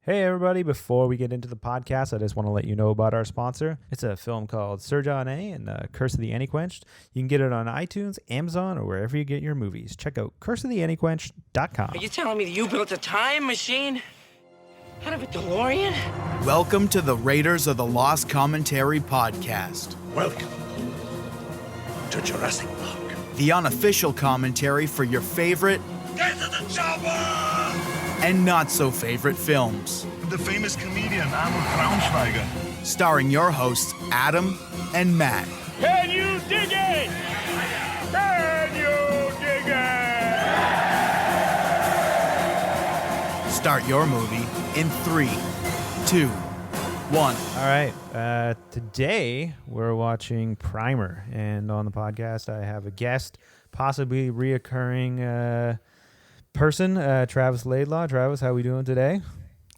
Hey everybody, before we get into the podcast, I just want to let you know about our sponsor. It's a film called Sir John A. and Curse of the Antiquenched. You can get it on iTunes, Amazon, or wherever you get your movies. Check out curseoftheantiquenched.com. Are you telling me that you built a time machine out of a DeLorean? Welcome to the Raiders of the Lost Commentary podcast. Welcome to Jurassic Park. The unofficial commentary for your favorite Get to the chopper! and not so favorite films. The famous comedian Arnold Braunschweiger. Starring your hosts Adam and Matt. Can you dig it? Can you dig it? Start your movie in 3, 2, 1. All right, today we're watching Primer, and on the podcast I have a guest, possibly reoccurring person, Travis Laidlaw. Travis, how are we doing today?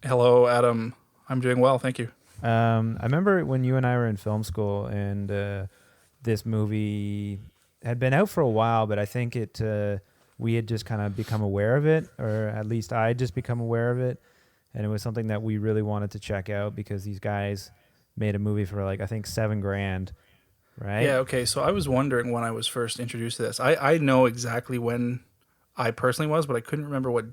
Hello, Adam. I'm doing well, thank you. I remember when you and I were in film school, and this movie had been out for a while, but I think we had just kind of become aware of it, or at least I had just become aware of it, and it was something that we really wanted to check out because these guys made a movie for I think $7,000, right? Yeah, okay, so I was wondering when I was first introduced to this. I know exactly when I personally was, but I couldn't remember what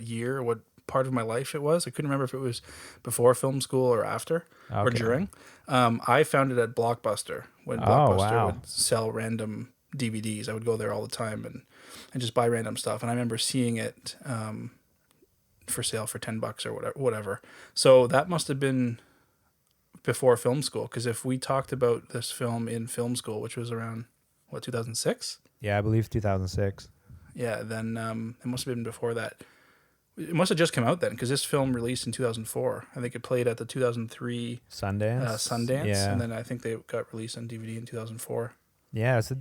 year or what part of my life it was. I couldn't remember if it was before film school or after or during. I found it at Blockbuster when Blockbuster would sell random DVDs. I would go there all the time and just buy random stuff. And I remember seeing it for sale for $10 or whatever. So that must have been before film school, because if we talked about this film in film school, which was around 2006? Yeah, I believe 2006. Yeah, then it must have been before that. It must have just come out then, because this film released in 2004. I think it played at the 2003 Sundance. Yeah. And then I think they got released on DVD in 2004. Yeah, so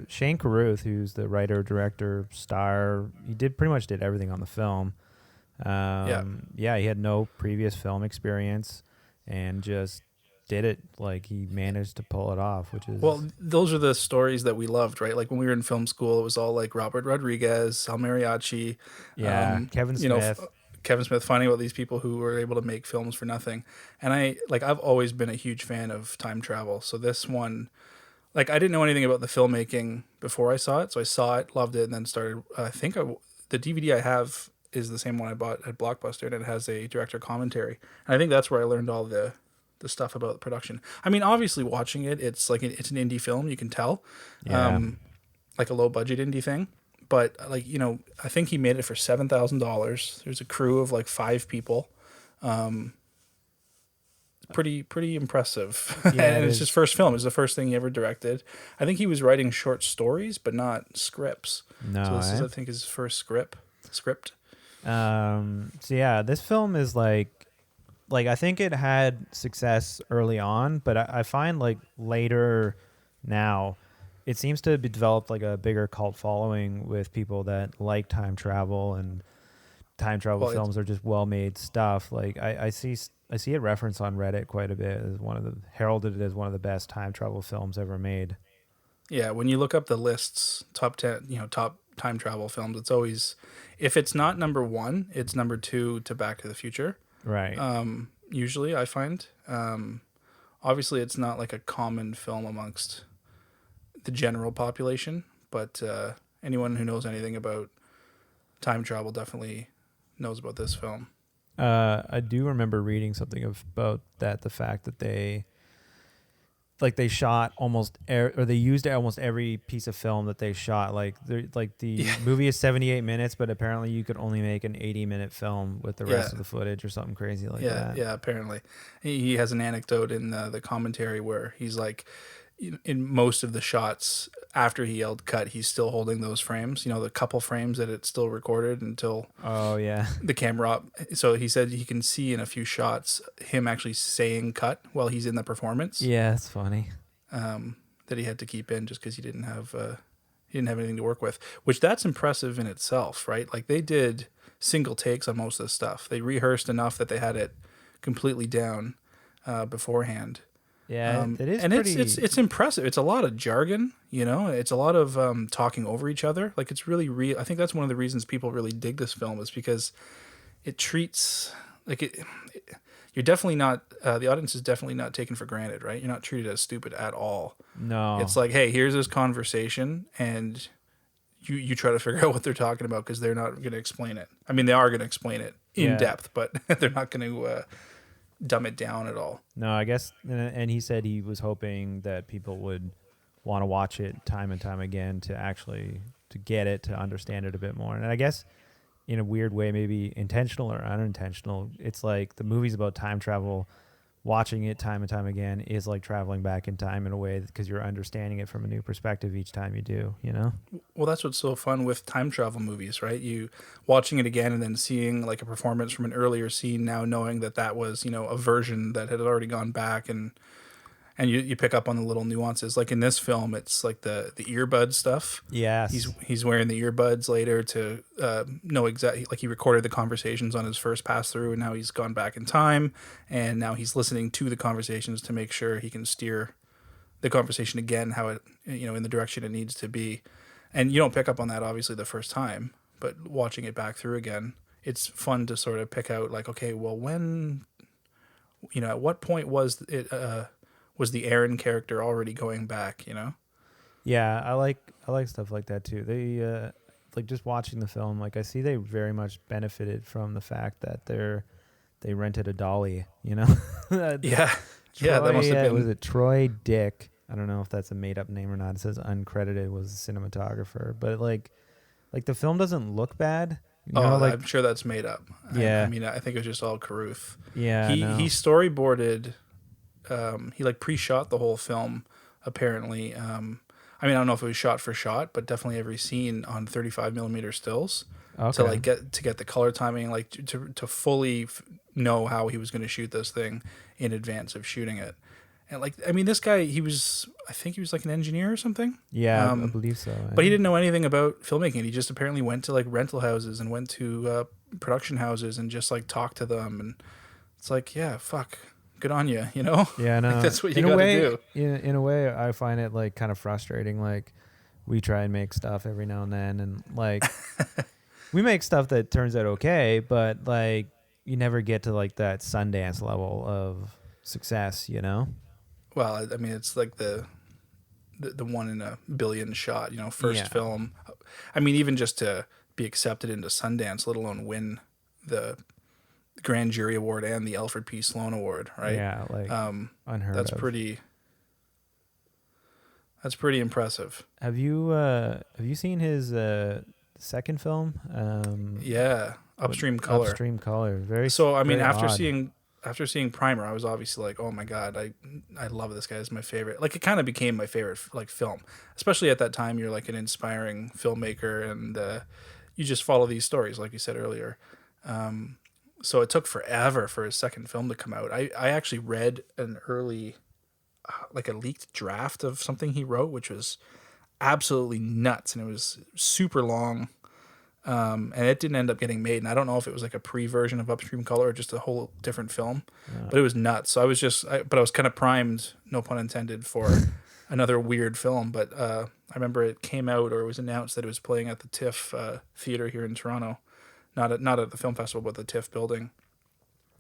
Shane Carruth, who's the writer, director, star, he pretty much did everything on the film. He had no previous film experience and just did it. He managed to pull it off, which is... Well, those are the stories that we loved, right? Like when we were in film school, it was all like Robert Rodriguez, Sal Mariachi. Kevin Smith. Kevin Smith, finding about these people who were able to make films for nothing. And I've always been a huge fan of time travel. So this one, I didn't know anything about the filmmaking before I saw it. So I saw it, loved it, and then started, the DVD I have is the same one I bought at Blockbuster, and it has a director commentary. And I think that's where I learned all the stuff about the production. I mean, obviously watching it, it's an indie film, you can tell. Like a low budget indie thing. But I think he made it for $7,000. There's a crew of 5 people. Pretty impressive. Yeah, and it's his first film. It's the first thing he ever directed. I think he was writing short stories, but not scripts. No, so this is, I think, his first script. This film is I think it had success early on, but I find later now it seems to be developed a bigger cult following with people that like time travel, and time travel films are just well-made stuff. I see it referenced on Reddit quite a bit as heralded as one of the best time travel films ever made. Yeah, when you look up the lists, top 10, top time travel films, it's always, if it's not number 1, it's number 2 to Back to the Future. Right. Usually I find, obviously it's not a common film amongst the general population, but anyone who knows anything about time travel definitely knows about this film. I do remember reading something about that, the fact that they shot they used almost every piece of film that they shot. The movie is 78 minutes, but apparently you could only make an 80-minute film with the rest of the footage or something crazy that. Yeah, apparently. He has an anecdote in the commentary where he's in most of the shots after he yelled cut, he's still holding those frames, the couple frames that it's still recorded until the camera up. So he said he can see in a few shots him actually saying cut while he's in the performance. Yeah, it's funny. That he had to keep in just because he didn't have anything to work with, which that's impressive in itself, right? They did single takes on most of the stuff. They rehearsed enough that they had it completely down beforehand. Yeah, it is, and pretty... it's impressive. It's a lot of jargon, It's a lot of talking over each other. It's really real. I think that's one of the reasons people really dig this film, is because it treats like you're definitely not the audience is definitely not taken for granted, right? You're not treated as stupid at all. No. It's like, hey, here's this conversation, and you try to figure out what they're talking about because they're not going to explain it. I mean, they are going to explain it in depth, but they're not going to dumb it down at all. No, I guess, and he said he was hoping that people would want to watch it time and time again to actually to get it, to understand it a bit more. And I guess in a weird way, maybe intentional or unintentional, it's like the movie's about time travel. Watching it time and time again is like traveling back in time in a way because you're understanding it from a new perspective each time you do, you know? Well, that's what's so fun with time travel movies, right? You watching it again and then seeing like a performance from an earlier scene, now knowing that that was, you know, a version that had already gone back, and you pick up on the little nuances. Like in this film, it's like the earbud stuff. Yes. He's wearing the earbuds later to know exactly, like he recorded the conversations on his first pass through, and now he's gone back in time, and now he's listening to the conversations to make sure he can steer the conversation again how it, you know, in the direction it needs to be. And you don't pick up on that obviously the first time, but watching it back through again, it's fun to sort of pick out like, okay, well, when, you know, at what point was it was the Aaron character already going back, you know? Yeah, I like stuff like that too. They like just watching the film, like I see they very much benefited from the fact that they rented a dolly, you know? Yeah. Troy, Yeah, that must have been. was it Troy Dick? I don't know if that's a made up name or not. It says uncredited was the cinematographer, but like the film doesn't look bad. You know, like, I'm sure that's made up. Yeah. I mean, I think it was just all Carruth. Yeah, He storyboarded. He like pre-shot the whole film. Apparently, I mean, I don't know if it was shot for shot, but definitely every scene on 35 millimeter stills to like get the color timing, like to fully know how he was going to shoot this thing in advance of shooting it. And like, I mean, this guy, I think he was like an engineer or something. Yeah, I believe so. But he didn't know anything about filmmaking. He just apparently went to like rental houses and went to production houses and just like talked to them. And it's like, yeah, fuck, good on you, you know? Yeah, no. Like, that's what you got to do. In a way, I find it like kind of frustrating. Like we try and make stuff every now and then, and like we make stuff that turns out okay, but like you never get to like that Sundance level of success, you know? Well, I mean, it's like the one in a billion shot, you know, first film. I mean, even just to be accepted into Sundance, let alone win the Grand Jury Award and the Alfred P. Sloan Award, right? Yeah, like unheard that's of. That's pretty impressive. Have you seen his second film? Yeah, Upstream Color. Upstream Color. Very. So I mean, very after seeing Primer, I was obviously like, oh my god, I love this guy. It's my favorite. Like, it kind of became my favorite like film, especially at that time. You're like an inspiring filmmaker, and you just follow these stories, like you said earlier. So it took forever for his second film to come out. I actually read an early, like a leaked draft of something he wrote, which was absolutely nuts, and it was super long. And it didn't end up getting made, and I don't know if it was like a pre-version of Upstream Color or just a whole different film, but it was nuts. So I was kind of primed, no pun intended, for another weird film. But I remember it came out, or it was announced that it was playing at the TIFF theater here in Toronto, not at the film festival, but the TIFF building.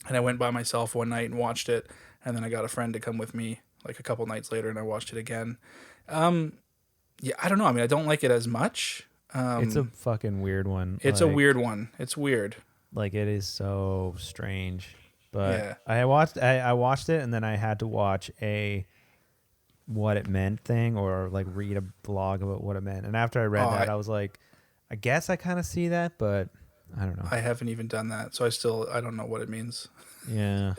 And I went by myself one night and watched it, and then I got a friend to come with me like a couple nights later, and I watched it again. Yeah, I don't know. I mean, I don't like it as much. It's a fucking weird one. It's a weird one. It's weird. Like, it is so strange. But Yeah. I watched it, and then I had to watch a what it meant thing, or like read a blog about what it meant. And after I read that, I was like, I guess I kind of see that, but I don't know. I haven't even done that, so I don't know what it means. Yeah.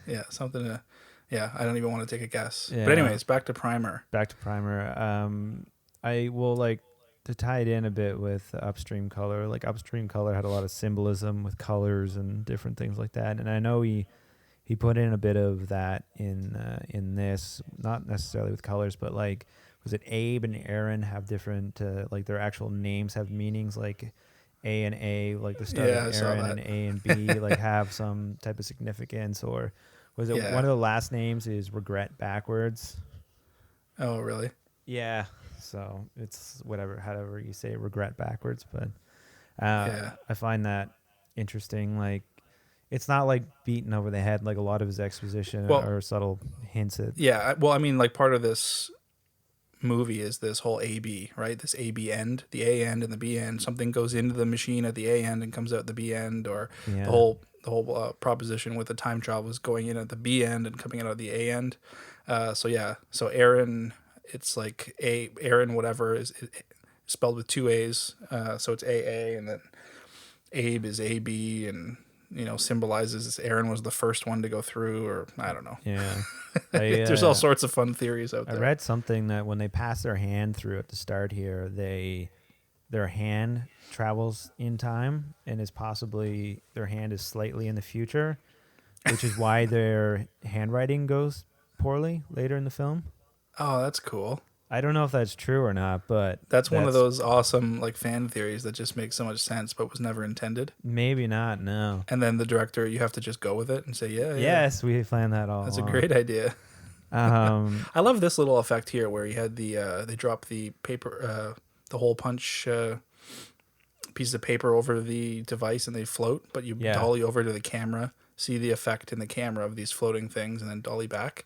Yeah, something to. Yeah, I don't even want to take a guess. Yeah. But anyways, back to Primer. Back to Primer. I will like to tie it in a bit with Upstream Color. Like, Upstream Color had a lot of symbolism with colors and different things like that, and I know he put in a bit of that in this, not necessarily with colors, but like, was it Abe and Aaron have different like their actual names have meanings, like A and A, like the start of Aaron, and A and B like have some type of significance, or was it one of the last names is Regret backwards? Oh, really? Yeah. So it's however you say regret backwards, but I find that interesting. Like, it's not like beaten over the head like a lot of his exposition Well, or subtle hints at. Yeah, well, I mean, like part of this movie is this whole AB, right? This AB end, the A end and the B end. Something goes into the machine at the A end and comes out the B end, or Yeah. the whole proposition with the time travel is going in at the B end and coming out of the A end. So Aaron, it's like Aaron whatever is spelled with two A's, so it's AA, and then Abe is AB, and symbolizes Aaron was the first one to go through, or I don't know. Yeah. There's all sorts of fun theories out I there. read something that when they pass their hand through at the start here, their hand travels in time and is possibly their hand is slightly in the future, which is why their handwriting goes poorly later in the film. Oh, that's cool. I don't know if that's true or not, but That's one of those awesome like fan theories that just makes so much sense but was never intended. Maybe not. No. And then the director, you have to just go with it and say, yeah. Yes, we planned that all. That's along. a great idea. Um, I love this little effect here where he had they dropped the paper, the hole punch piece of paper over the device and they float, but you dolly over to the camera, see the effect in the camera of these floating things, and then dolly back.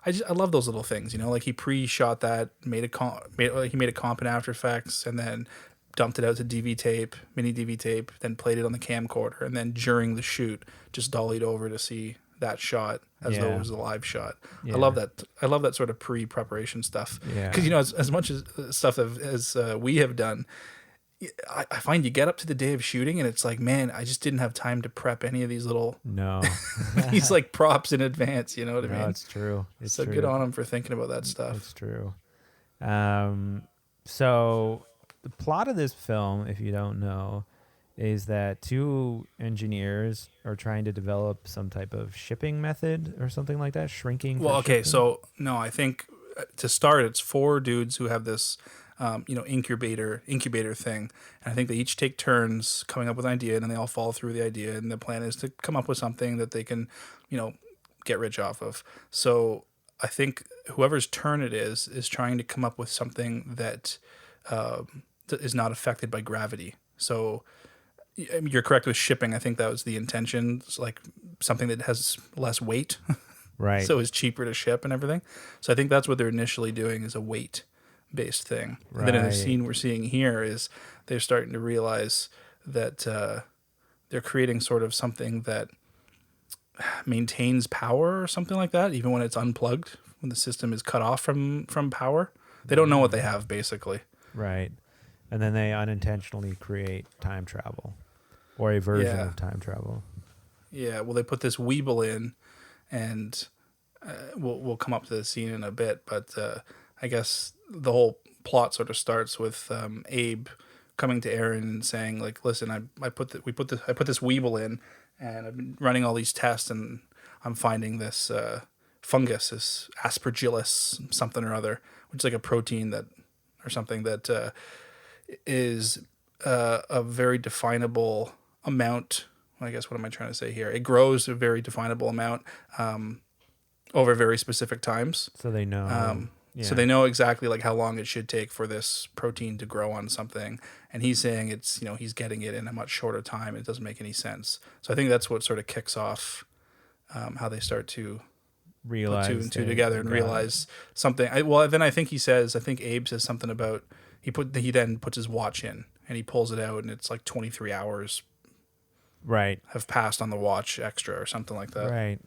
I love those little things, like he pre-shot that, he made a comp in After Effects, and then dumped it out to DV tape, mini DV tape, then played it on the camcorder, and then during the shoot just dollied over to see that shot as though it was a live shot. Yeah. I love that. I love that sort of pre-preparation stuff. Yeah. Because as much as stuff as we have done, I find you get up to the day of shooting and it's like, man, I just didn't have time to prep any of these little no. these like props in advance. You know what I mean? No, it's true. It's so true. good on him for thinking about that stuff. It's true. So the plot of this film, if you don't know, is that two engineers are trying to develop some type of shipping method or something like that, shrinking. Well, okay, shipping? so no, I think to start, it's four dudes who have this, incubator thing, and I think they each take turns coming up with an idea, and then they all follow through the idea, and the plan is to come up with something that they can, get rich off of. So I think whoever's turn it is trying to come up with something that is not affected by gravity. So you're correct with shipping. I think that was the intention. It's like something that has less weight. Right. So it's cheaper to ship and everything. So I think that's what they're initially doing is a weight-based thing. Right. And then in the scene we're seeing here is they're starting to realize that they're creating sort of something that maintains power or something like that, even when it's unplugged, when the system is cut off from power. They don't know what they have, basically. Right. And then they unintentionally create time travel or a version of time travel. Yeah, well, they put this Weeble in, and we'll come up to the scene in a bit, but I guess the whole plot sort of starts with Abe coming to Aaron and saying, like, listen, I put this Weeble in, and I've been running all these tests, and I'm finding this fungus, this aspergillus something or other, which is like a protein that is a very definable amount. I guess what am I trying to say here? It grows a very definable amount over very specific times. So they know. So they know exactly like how long it should take for this protein to grow on something. And he's saying it's, he's getting it in a much shorter time. It doesn't make any sense. So I think that's what sort of kicks off how they start to realize put two and two together and realize something. Then I think Abe says something about he then puts his watch in and he pulls it out and it's like 23 hours right have passed on the watch extra or something like that. Right.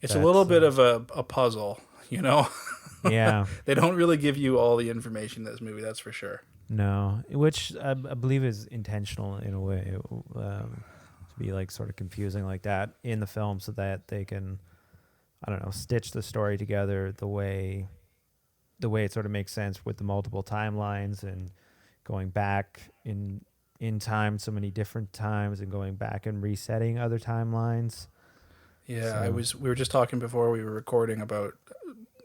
It's a little bit of a puzzle, Yeah. They don't really give you all the information in this movie, that's for sure. No, which I believe is intentional in a way, to be like sort of confusing like that in the film so that they can, I don't know, stitch the story together the way it sort of makes sense with the multiple timelines and going back in time so many different times and going back and resetting other timelines. Yeah, we were just talking before we were recording about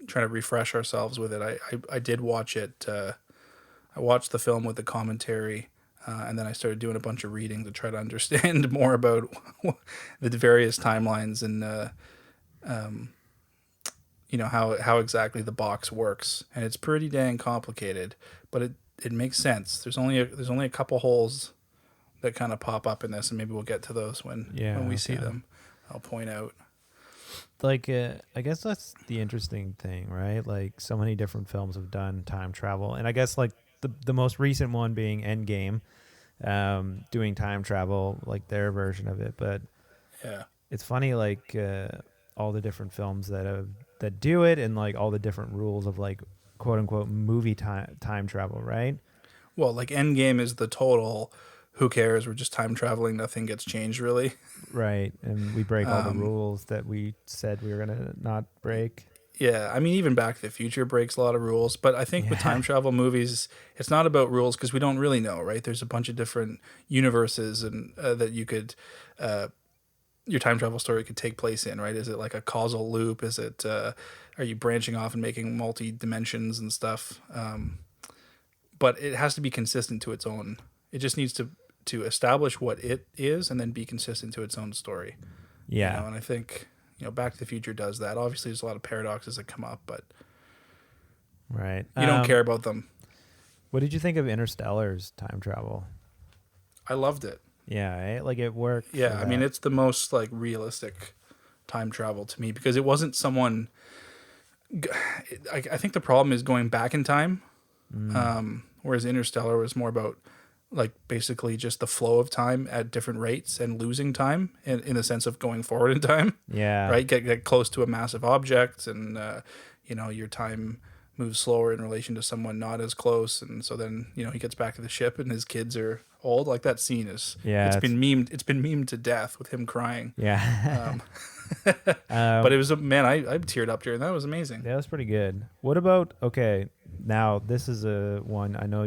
trying to refresh ourselves with it. I did watch it. I watched the film with the commentary, and then I started doing a bunch of reading to try to understand more about the various timelines and how exactly the box works. And it's pretty dang complicated, but it makes sense. There's only a couple holes that kind of pop up in this, and maybe we'll get to those when we see them. I'll point out. Like, I guess that's the interesting thing, right? Like, so many different films have done time travel, and I guess like the most recent one being Endgame, doing time travel, like their version of it. But Yeah. it's funny, like all the different films that do it, and like all the different rules of like quote unquote movie time travel, right? Well, like Endgame is the total. Who cares? We're just time traveling. Nothing gets changed, really. Right, and we break all the rules that we said we were gonna not break. Yeah, I mean, even Back to the Future breaks a lot of rules, but I think with time travel movies, it's not about rules because we don't really know, right? There's a bunch of different universes and that you could, your time travel story could take place in, right? Is it like a causal loop? Is it, are you branching off and making multi dimensions and stuff? But it has to be consistent to its own. It just needs to establish what it is and then be consistent to its own story. Yeah, You know, and I think, Back to the Future does that. Obviously, there's a lot of paradoxes that come up, but right. you don't care about them. What did you think of Interstellar's time travel? I loved it. Yeah, like it worked. Yeah, for I mean, that. it's the most like realistic time travel to me because it wasn't someone. I think the problem is going back in time, whereas Interstellar was more about like basically just the flow of time at different rates and losing time in the sense of going forward in time. Yeah. Right. Get close to a massive object, and your time moves slower in relation to someone not as close, and so then he gets back to the ship and his kids are old. Like that scene is. Yeah, It's been memed to death with him crying. Yeah. But it was I teared up during that. It was amazing. That was pretty good. What about, okay, now this is a one I know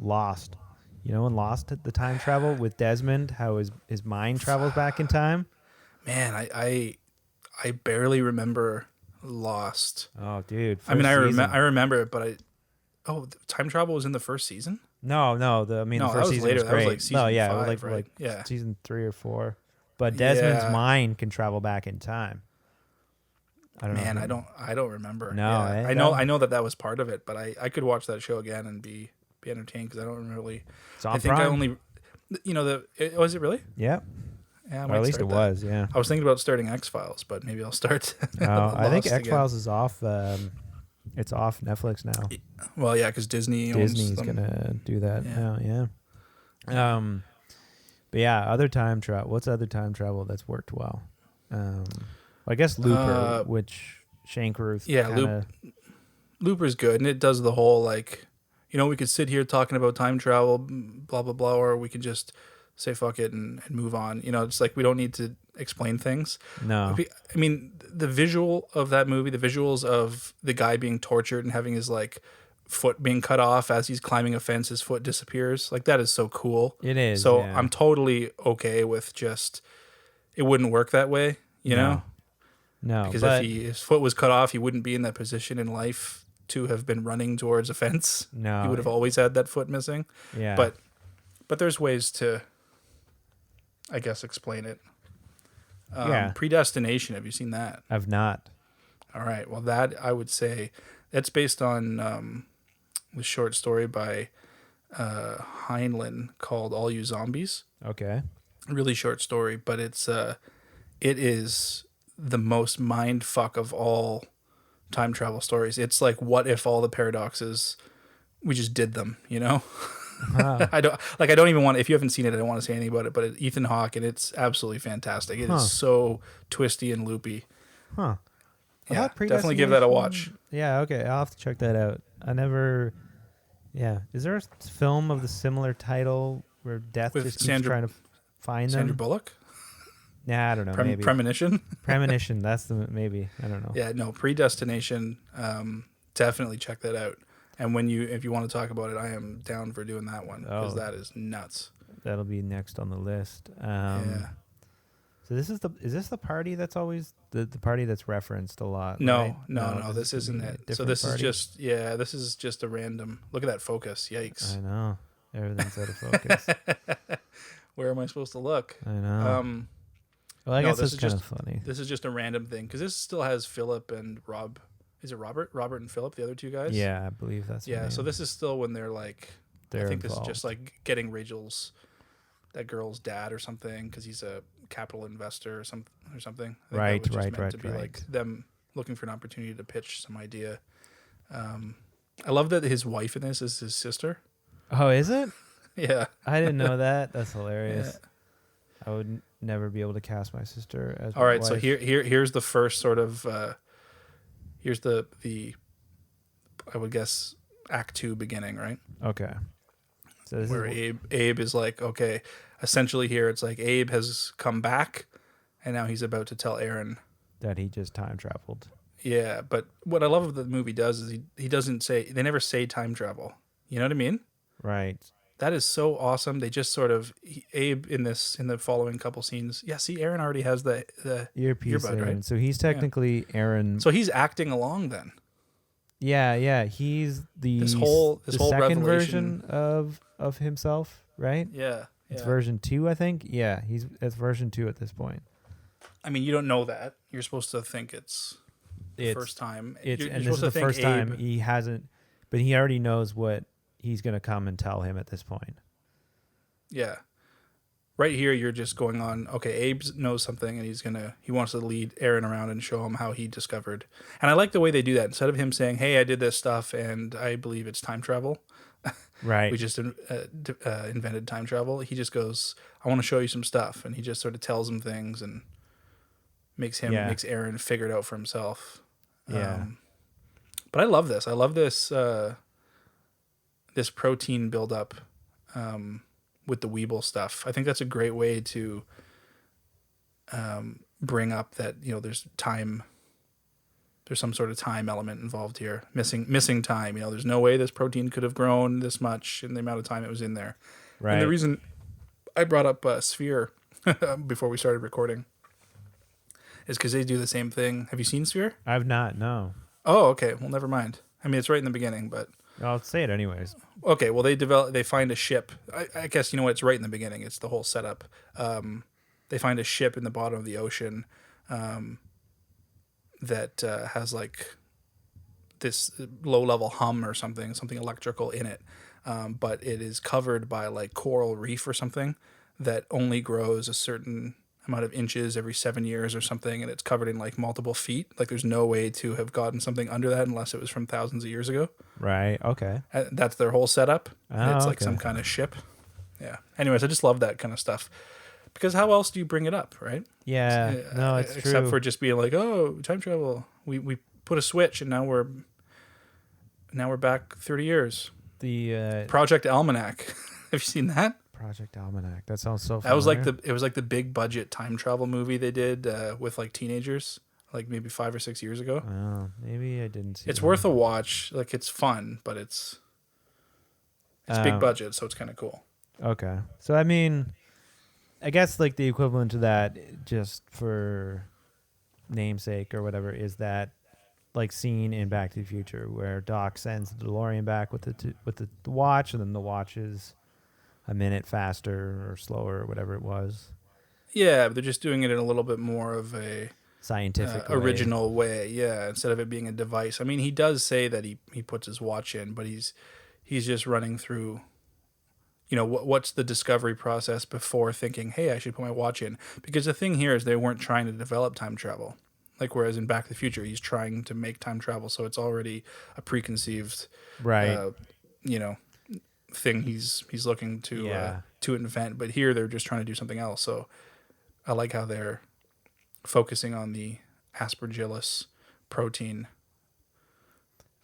Lost. You know in Lost, the time travel with Desmond, how his mind travels back in time? Man, I barely remember Lost. Oh, dude. I mean, I season. remember it, but time travel was in the first season? No, the No, first that was season later. was That was great. like season no, yeah, it 5, was right? like Yeah. season 3 or 4. But Desmond's Yeah. mind can travel back in time. I don't know. Man, I don't remember. No, Yeah. eh? I know that was part of it, but I could watch that show again and be entertained because I don't really. It's on I think I Prime. only, was it really? Yeah. Yeah, I Or might at least start it that. was, yeah. I was thinking about starting X-Files, but maybe I'll start. I think Lost X-Files is off. It's off Netflix now. again. Well, yeah, because Disney owns Disney's them. gonna do that Yeah. now, yeah. But yeah, other time travel. What's other time travel that's worked well? I guess Looper, which Shane Carruth. Yeah, kinda, Looper's good, and it does the whole like, we could sit here talking about time travel, blah blah blah, or we could just say fuck it and move on. It's like we don't need to explain things. No. I mean, the visual of that movie, the visuals of the guy being tortured and having his like foot being cut off as he's climbing a fence, his foot disappears. Like that is so cool. It is. So yeah. I'm totally okay with just it wouldn't work that way, know? No, Because but if his foot was cut off, he wouldn't be in that position in life to have been running towards a fence. No. He would have always had that foot missing. yeah. But there's ways to, I guess, explain it. Yeah. Predestination. Have you seen that? I've not. All right. Well, that I would say that's based on the short story by Heinlein called "All You Zombies." Okay. Really short story, but it is the most mind fuck of all time travel stories. It's like, what if all the paradoxes we just did them? Wow. I don't even want. If you haven't seen it, I don't want to say anything about it. But Ethan Hawke, and it's absolutely fantastic. It is so twisty and loopy. Huh. I Yeah, thought definitely give that a Predestination- watch. Yeah, okay. I'll have to check that out. I never. Yeah. Is there a film of the similar title where death With just keeps Sandra- trying to find Sandra them? Bullock, Nah, I don't know. Maybe. Premonition. Premonition. That's the maybe. I don't know. Yeah, no, Predestination. Definitely check that out. And if you want to talk about it, I am down for doing that one because Oh. that is nuts. That'll be next on the list. Yeah. So is this the party that's always the party that's referenced a lot? No, right? no, this isn't a it. So different this party? this is just a random. Look at that focus. Yikes. I know. Everything's out of focus. Where am I supposed to look? I know. Well, I no, guess this that's is kind of just- funny. This is just a random thing because this still has Philip and Rob. Is it Robert? Robert and Philip, the other two guys? Yeah, I believe that's. Yeah, the so name. this is still when they're like, They're I think involved. this is just like getting Rachel's that girl's dad or something because he's a capital investor or something. I think that Right, was just right, meant right, to be right. like them looking for an opportunity to pitch some idea. I love that his wife in this is his sister. Oh, is it? Yeah. I didn't know that. That's hilarious. I would never be able to cast my sister as All my right, so wife. here's the first sort of here's the I would guess Act 2 beginning, right? Okay. So this Where is Abe is like, okay, essentially here it's like Abe has come back and now he's about to tell Aaron. that he just time traveled. Yeah, but what I love of the movie does is he doesn't say, they never say time travel. You know what I mean? Right. That is so awesome. They just sort of Abe in the following couple scenes. Yeah, see, Aaron already has the Earpiece earbud, in. right? So he's technically Aaron. So he's acting along then. Yeah. He's the This whole second revelation- version of himself, right? Yeah, It's yeah. version 2, I think. Yeah, it's version 2 at this point. I mean, you don't know that. You're supposed to think it's the It's first time. It's You're and this is supposed the to think first time Abe- he hasn't, but he already knows what he's gonna come and tell him at this point. Yeah. Right here, you're just going on, okay, Abe knows something and he wants to lead Aaron around and show him how he discovered. And I like the way they do that. Instead of him saying, hey, I did this stuff and I believe it's time travel. Right. We just invented time travel. He just goes, I want to show you some stuff. And he just sort of tells him things and makes Aaron figure it out for himself. Yeah. But I love this. I love this, this protein buildup, with the Weeble stuff. I think that's a great way to bring up that, you know, there's some sort of time element involved here. Missing time. You know, there's no way this protein could have grown this much in the amount of time it was in there. Right. And the reason I brought up Sphere before we started recording is because they do the same thing. Have you seen Sphere? I've not. No. Oh, okay. Well, never mind. I mean, it's right in the beginning, but I'll say it anyways. okay. Well, they find a ship. I guess, you know what? It's right in the beginning. It's the whole setup. They find a ship in the bottom of the ocean that has like this low level hum or something electrical in it. But it is covered by like coral reef or something that only grows a certain amount of inches every 7 years or something. And it's covered in like multiple feet. Like there's no way to have gotten something under that unless it was from thousands of years ago. Right. Okay. That's their whole setup. Oh, It's like okay. some kind of ship. Yeah. Anyways, I just love that kind of stuff. Because how else do you bring it up, right? Yeah. No, it's Except true. for just being like, oh, time travel. We put a switch and now we're back 30 years. the Project Almanac. Have you seen that? Project Almanac. That sounds so. That was like familiar. it was like the big budget time travel movie they did with like teenagers, like maybe 5 or 6 years ago. Oh, maybe I didn't see. It's that. worth a watch. Like it's fun, but it's big budget, so it's kind of cool. Okay. So I mean, I guess like the equivalent to that, just for namesake or whatever, is that like scene in Back to the Future where Doc sends the DeLorean back with the watch, and then the watch is a minute faster or slower or whatever it was. Yeah, but they're just doing it in a little bit more of a Scientific way. original way. Yeah, instead of it being a device. I mean, he does say that he puts his watch in, but he's just running through, you know, what's the discovery process before thinking, hey, I should put my watch in. Because the thing here is they weren't trying to develop time travel. Like, whereas in Back to the Future, he's trying to make time travel, so it's already a preconceived, Right. you know, thing he's looking to Yeah. To invent. But here they're just trying to do something else. So I like how they're focusing on the aspergillus protein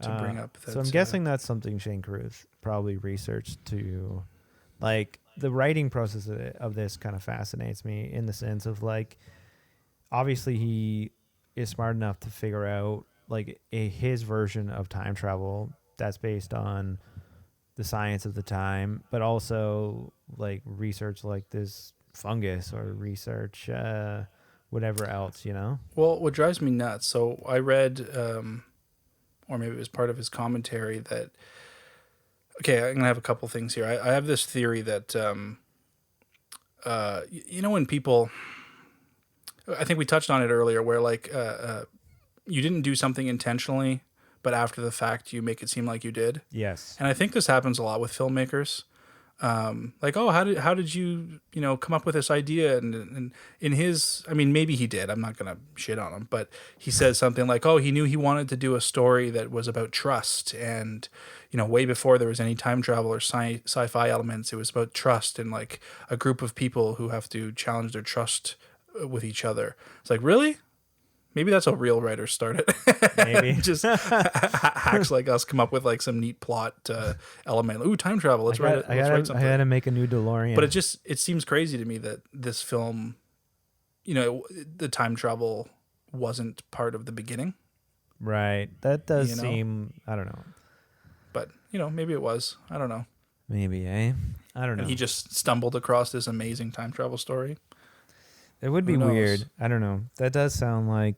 to bring up. So I'm guessing that's something Shane Carruth probably researched to, like, the writing process of this kind of fascinates me in the sense of, like, obviously he is smart enough to figure out, like, his version of time travel that's based on the science of the time, but also, like, research like this fungus or research whatever else, you know? Well, what drives me nuts. So I read, or maybe it was part of his commentary that. Okay, I'm gonna have a couple things here. I have this theory that, you know, when people, I think we touched on it earlier, where like you didn't do something intentionally, but after the fact you make it seem like you did. Yes. And I think this happens a lot with filmmakers. Like, oh, how did you come up with this idea? And in his, I mean, maybe he did. I'm not gonna shit on him, but he says something like, oh, he knew he wanted to do a story that was about trust, and way before there was any time travel or sci-fi elements, it was about trust and like a group of people who have to challenge their trust with each other. It's like, really? Maybe that's how real writers started. Maybe. Just hacks like us come up with like some neat plot element. Ooh, time travel. Let's write I something. gotta make a new DeLorean. But it seems crazy to me that this film, the time travel wasn't part of the beginning. Right. That does You know? seem. I don't know. But maybe it was. I don't know. Maybe, eh? I don't know. And he just stumbled across this amazing time travel story. It would be Who knows? weird. I don't know. That does sound like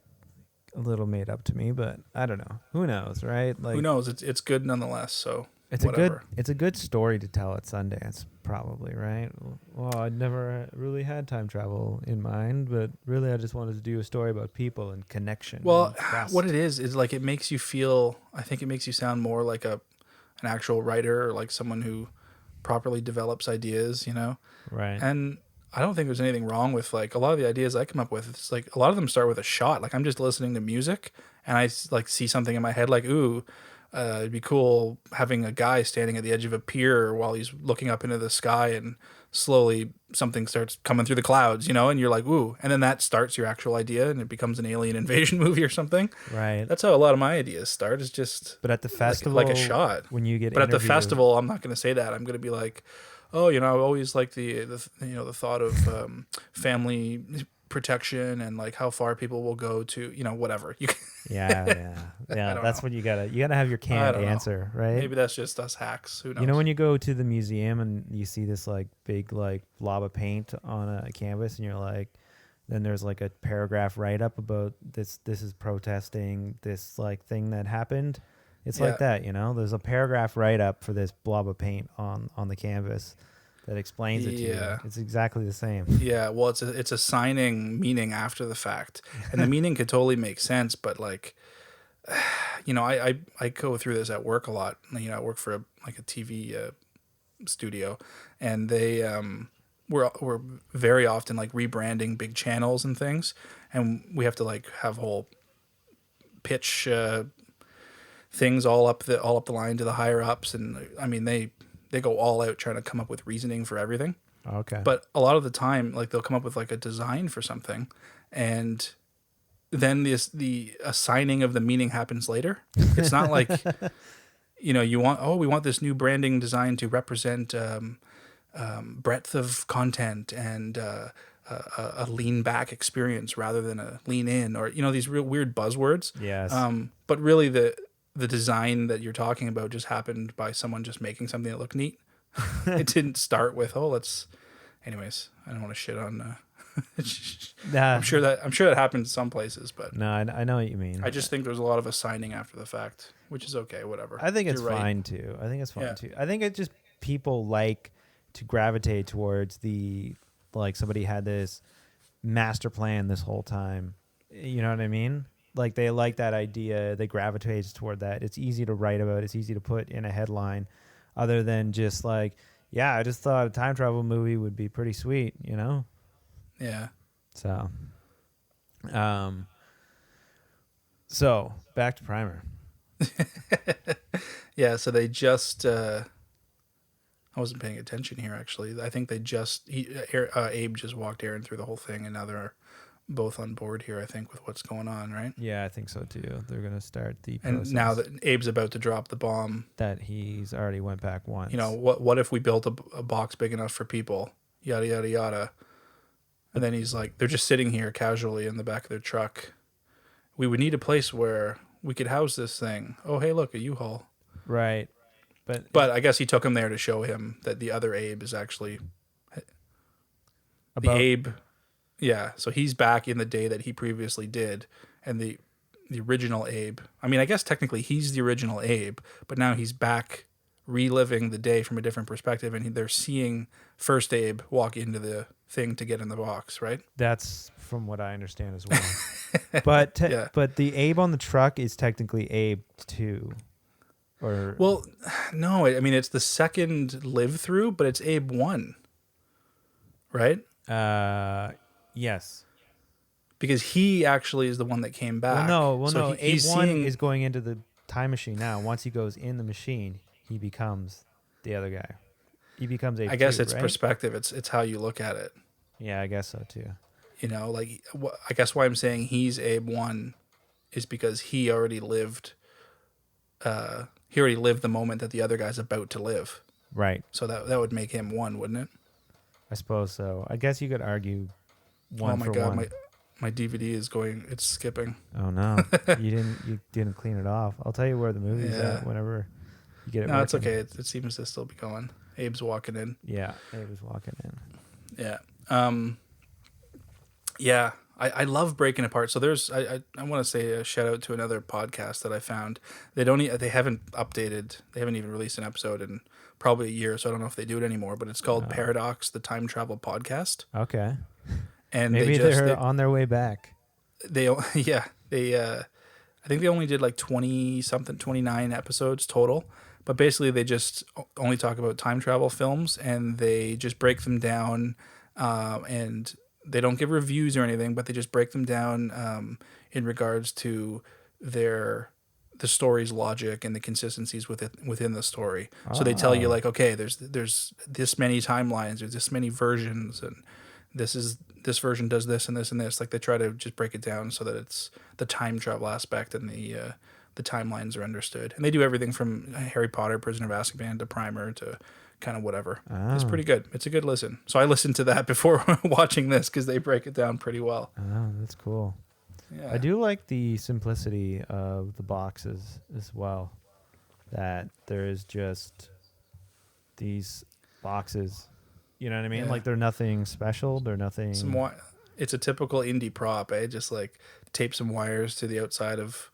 a little made up to me, but I don't know. Who knows, right? Like, Who knows? It's good nonetheless. So It's whatever. a good story to tell at Sundance, probably, right? Well, I'd never really had time travel in mind, but really I just wanted to do a story about people and connection. Well, and trust. what it is like it makes you feel. I think it makes you sound more like an actual writer or like someone who properly develops ideas. Right. And I don't think there's anything wrong with like a lot of the ideas I come up with. It's like a lot of them start with a shot. Like I'm just listening to music and I like see something in my head like, ooh, it'd be cool having a guy standing at the edge of a pier while he's looking up into the sky and slowly something starts coming through the clouds, and you're like, ooh, and then that starts your actual idea and it becomes an alien invasion movie or something. Right. That's how a lot of my ideas start. Is just But at the festival, like a shot. when you get But at the interviewed- festival, I'm not going to say that. I'm going to be like, oh, I always like the thought of family protection and like how far people will go to, whatever. yeah. don't That's know. what you gotta have your I canned don't know. answer, right? Maybe that's just us hacks. Who knows? When you go to the museum and you see this like big like blob of paint on a canvas and you're like, then there's like a paragraph write up about this is protesting this like thing that happened. It's like Yeah. that, there's a paragraph write up for this blob of paint on the canvas that explains it to you. Yeah. It's exactly the same. Yeah, well, it's assigning meaning after the fact, and the meaning could totally make sense. But like, I go through this at work a lot. I work for a TV studio, and they we're very often like rebranding big channels and things, and we have to like have whole pitch things all up the line to the higher ups, and I mean they go all out trying to come up with reasoning for everything. Okay. But a lot of the time, like they'll come up with like a design for something, and then the assigning of the meaning happens later. It's not like we want this new branding design to represent breadth of content and a lean back experience rather than a lean in, or these real weird buzzwords. Yes. But really the design that you're talking about just happened by someone just making something that looked neat. It didn't start with, anyways, I don't want to shit on I'm sure that happens some places, but No, I know what you mean. I just think there's a lot of assigning after the fact, which is okay, whatever. I think it's You're right. fine too. I think it's fine Yeah. too. I think it's just people like to gravitate towards the like somebody had this master plan this whole time. You know what I mean? Like they like that idea. They gravitate toward that. It's easy to write about. It's easy to put in a headline, other than just like, yeah, I just thought a time travel movie would be pretty sweet. Yeah. So back to Primer. Yeah, so they just I wasn't paying attention here actually. I think they Abe just walked Aaron through the whole thing, and now they're both on board here, I think, with what's going on, right? Yeah, I think so too. They're gonna start the And process now that Abe's about to drop the bomb, that he's already went back once. what if we built a box big enough for people? Yada yada yada. And then he's like, they're just sitting here casually in the back of their truck. We would need a place where we could house this thing. Oh, hey, look, a U-Haul. Right. But I guess he took him there to show him that the other Abe is actually the Abe. Yeah, so he's back in the day that he previously did, and the original Abe. I mean, I guess technically he's the original Abe, but now he's back reliving the day from a different perspective, and they're seeing first Abe walk into the thing to get in the box, right? That's from what I understand as well. But Yeah. but the Abe on the truck is technically Abe too. Or Well, no, I mean it's the second live through, but it's Abe 1, right? yes. Because he actually is the one that came back. So Abe he's 1 seeing is going into the time machine now. Once he goes in the machine, he becomes the other guy. He becomes Abe I guess 2, it's right? perspective. It's how you look at it. Yeah, I guess so too. You know, like I guess why I'm saying he's Abe 1 is because he already lived. He already lived the moment that the other guy's about to live. Right. So that would make him 1, wouldn't it? I suppose so. I guess you could argue one Oh my for god, one. my DVD is going. It's skipping. Oh no, you didn't clean it off. I'll tell you where the movie's Yeah. at whenever you get it. No, it's working. okay. It seems to still be going. Abe's walking in. Yeah, Abe was walking in. Yeah. Yeah. I love breaking apart. So there's I want to say a shout out to another podcast that I found. They haven't updated. They haven't even released an episode in probably a year. So I don't know if they do it anymore. But it's called Paradox, the Time Travel Podcast. Okay, And maybe they they're on their way back. they yeah they I think they only did like 29 episodes total. But basically, they just only talk about time travel films, and they just break them down, and they don't give reviews or anything, but they just break them down in regards to the story's logic and the consistencies within the story. So they tell you like, okay, there's this many timelines, there's this many versions, and this version does this and this and this. Like they try to just break it down so that it's the time travel aspect and the timelines are understood. And they do everything from Harry Potter, Prisoner of Azkaban to Primer to kind of whatever. It's pretty good. It's a good listen. So I listened to that before watching this because they break it down pretty well. Oh, that's cool. Yeah. I do like the simplicity of the boxes as well. That there is just these boxes. You know what I mean? Yeah. Like they're nothing special. They're nothing. It's a typical indie prop, eh? Just like tape some wires to the outside of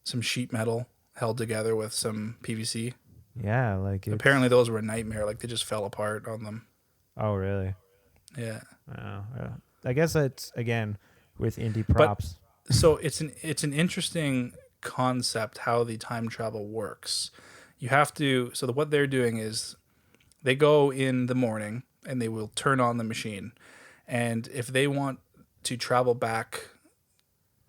some sheet metal held together with some PVC. Yeah, like Apparently those were a nightmare. Like they just fell apart on them. Oh, really? Yeah. Oh, yeah. I guess it's again with indie props. So it's an interesting concept how the time travel works. You have to. So what they're doing is they go in the morning and they will turn on the machine, and if they want to travel back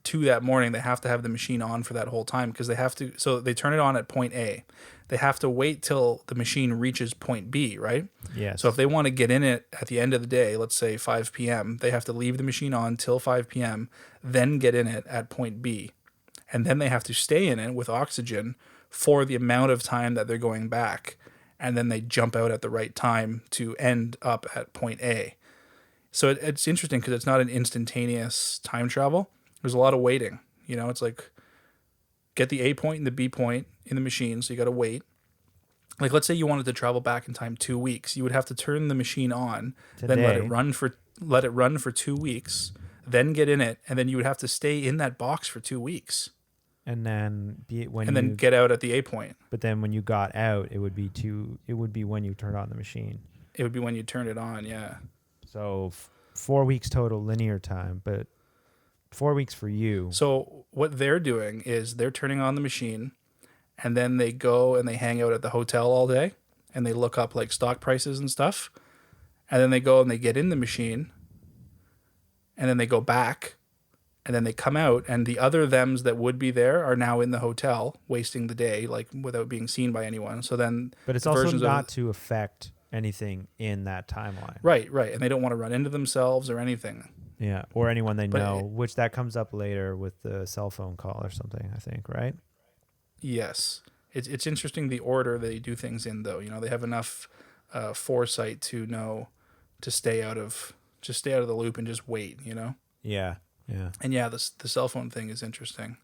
to that morning, they have to have the machine on for that whole time because they have to. So they turn it on at point A. They have to wait till the machine reaches point B, right? Yes. So if they want to get in it at the end of the day, let's say 5 p.m., they have to leave the machine on till 5 p.m., then get in it at point B. And then they have to stay in it with oxygen for the amount of time that they're going back. And then they jump out at the right time to end up at point A. So it's interesting because it's not an instantaneous time travel. There's a lot of waiting. You know, it's like get the A point and the B point in the machine, so you got to wait. Like let's say you wanted to travel back in time 2 weeks, you would have to turn the machine on, then let it run for 2 weeks, then get in it, and then you would have to stay in that box for 2 weeks. And then then get out at the A point. But then when you got out, it would be when you turned on the machine. It would be when you turned it on, yeah. So 4 weeks total linear time, but 4 weeks for you. So what they're doing is they're turning on the machine, and then they go and they hang out at the hotel all day, and they look up like stock prices and stuff, and then they go and they get in the machine, and then they go back, and then they come out, and the other thems that would be there are now in the hotel wasting the day, like without being seen by anyone. So then, But it's also not to affect anything in that timeline. right, and they don't want to run into themselves or anything. Yeah, or anyone they But know, which that comes up later with the cell phone call or something, I think, right? Yes, it's interesting the order they do things in, though. You know, they have enough foresight to know to stay out of the loop and just wait. You know. Yeah. And yeah, the cell phone thing is interesting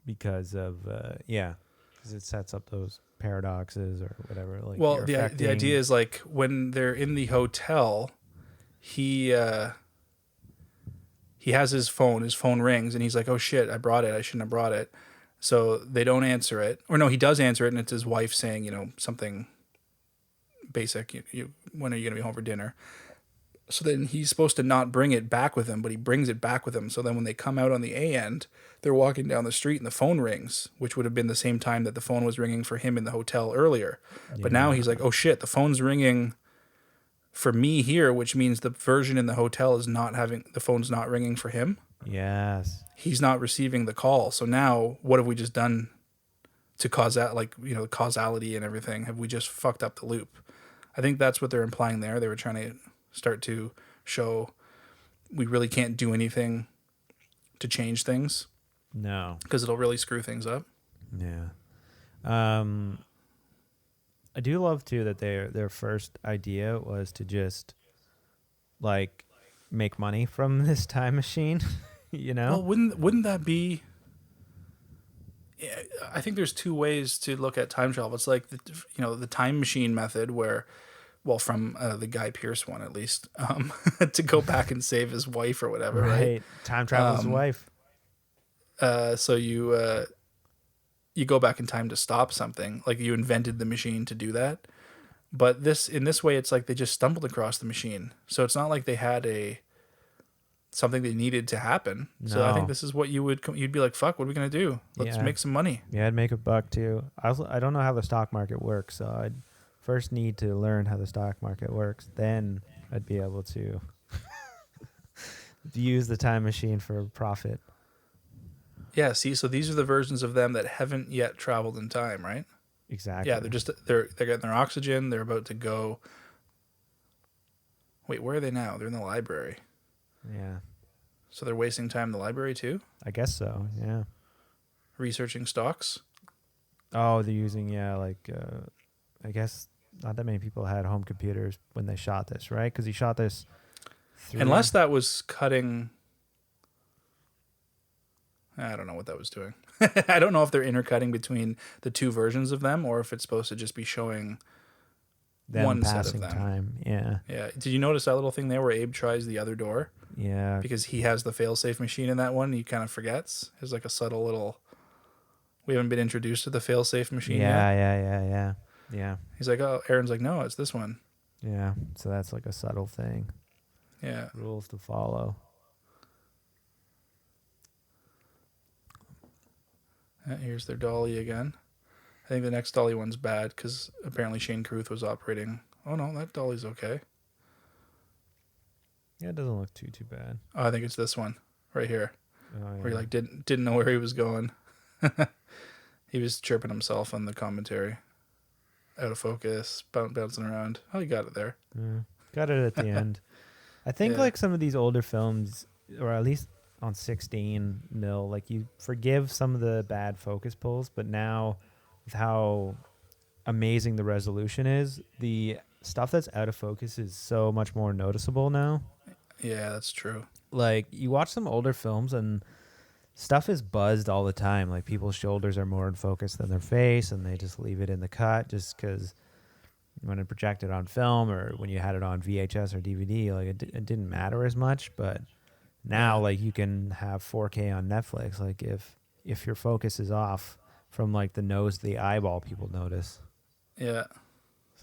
Because of because it sets up those paradoxes or whatever. Like, well, the idea is like when they're in the hotel, he has his phone rings, and he's like, oh shit, I brought it, I shouldn't have brought it. So they don't answer it, or no, he does answer it, and it's his wife saying, you know, something basic, you when are you gonna be home for dinner? So then he's supposed to not bring it back with him, but he brings it back with him. So then when they come out on the A end, they're walking down the street and the phone rings, which would have been the same time that the phone was ringing for him in the hotel earlier. But now he's like, oh shit, the phone's ringing for me here, which means the version in the hotel is not having, the phone's not ringing for him. Yes. He's not receiving the call. So now what have we just done to cause that, like, you know, the causality and everything? Have we just fucked up the loop? I think that's what they're implying there. They were trying to start to show we really can't do anything to change things No. because it'll really screw things up. Yeah. I do love too that their first idea was to just like make money from this time machine, you know? Well, wouldn't that be? Yeah, I think there's two ways to look at time travel. It's like the time machine method, where, well, from the Guy Pearce one at least, to go back and save his wife or whatever, right? Time travel's wife. So you go back in time to stop something, like you invented the machine to do that. But in this way, it's like they just stumbled across the machine. So it's not like they had something they needed to happen. So I No. think this is what you'd be like, fuck, what are we gonna do? Let's Yeah. make some money. Yeah, I'd make a buck too. I don't know how the stock market works, so I'd first need to learn how the stock market works. Then I'd be able to use the time machine for profit. Yeah. See, so these are the versions of them that haven't yet traveled in time, right? Exactly. Yeah. They're getting their oxygen. They're about to go. Wait, where are they now? They're in the library. Yeah. So they're wasting time in the library too, I guess so. Yeah. researching stocks. Oh, they're using I guess not that many people had home computers when they shot this, right? Because he shot this. Unless that was cutting. I don't know what that was doing. I don't know if they're intercutting between the two versions of them or if it's supposed to just be showing them one set of passing them. time. Yeah. Yeah. Did you notice that little thing there where Abe tries the other door? Yeah. Because he has the failsafe machine in that one. He kind of forgets. There's like a subtle little. We haven't been introduced to the failsafe machine Yeah. yet. Yeah. He's like, oh, Aaron's like, no, it's this one. Yeah. So that's like a subtle thing. Yeah. Rules to follow. Here's their dolly again. I think the next dolly one's bad because apparently Shane Carruth was operating. Oh no, that dolly's okay. Yeah, it doesn't look too bad. Oh, I think it's this one right here, Oh, yeah. where he like didn't know where he was going. He was chirping himself on the commentary, out of focus, bouncing around. Oh, you got it there. Yeah. Got it at the end. I think Yeah. like some of these older films, or at least on 16 mil, like you forgive some of the bad focus pulls, but now with how amazing the resolution is, the stuff that's out of focus is so much more noticeable now. Yeah, that's true. Like you watch some older films and stuff is buzzed all the time. Like people's shoulders are more in focus than their face, and they just leave it in the cut just because when it projected on film or when you had it on VHS or DVD, like it didn't matter as much. But now, like you can have 4K on Netflix. Like if your focus is off from like the nose to the eyeball, people notice. Yeah.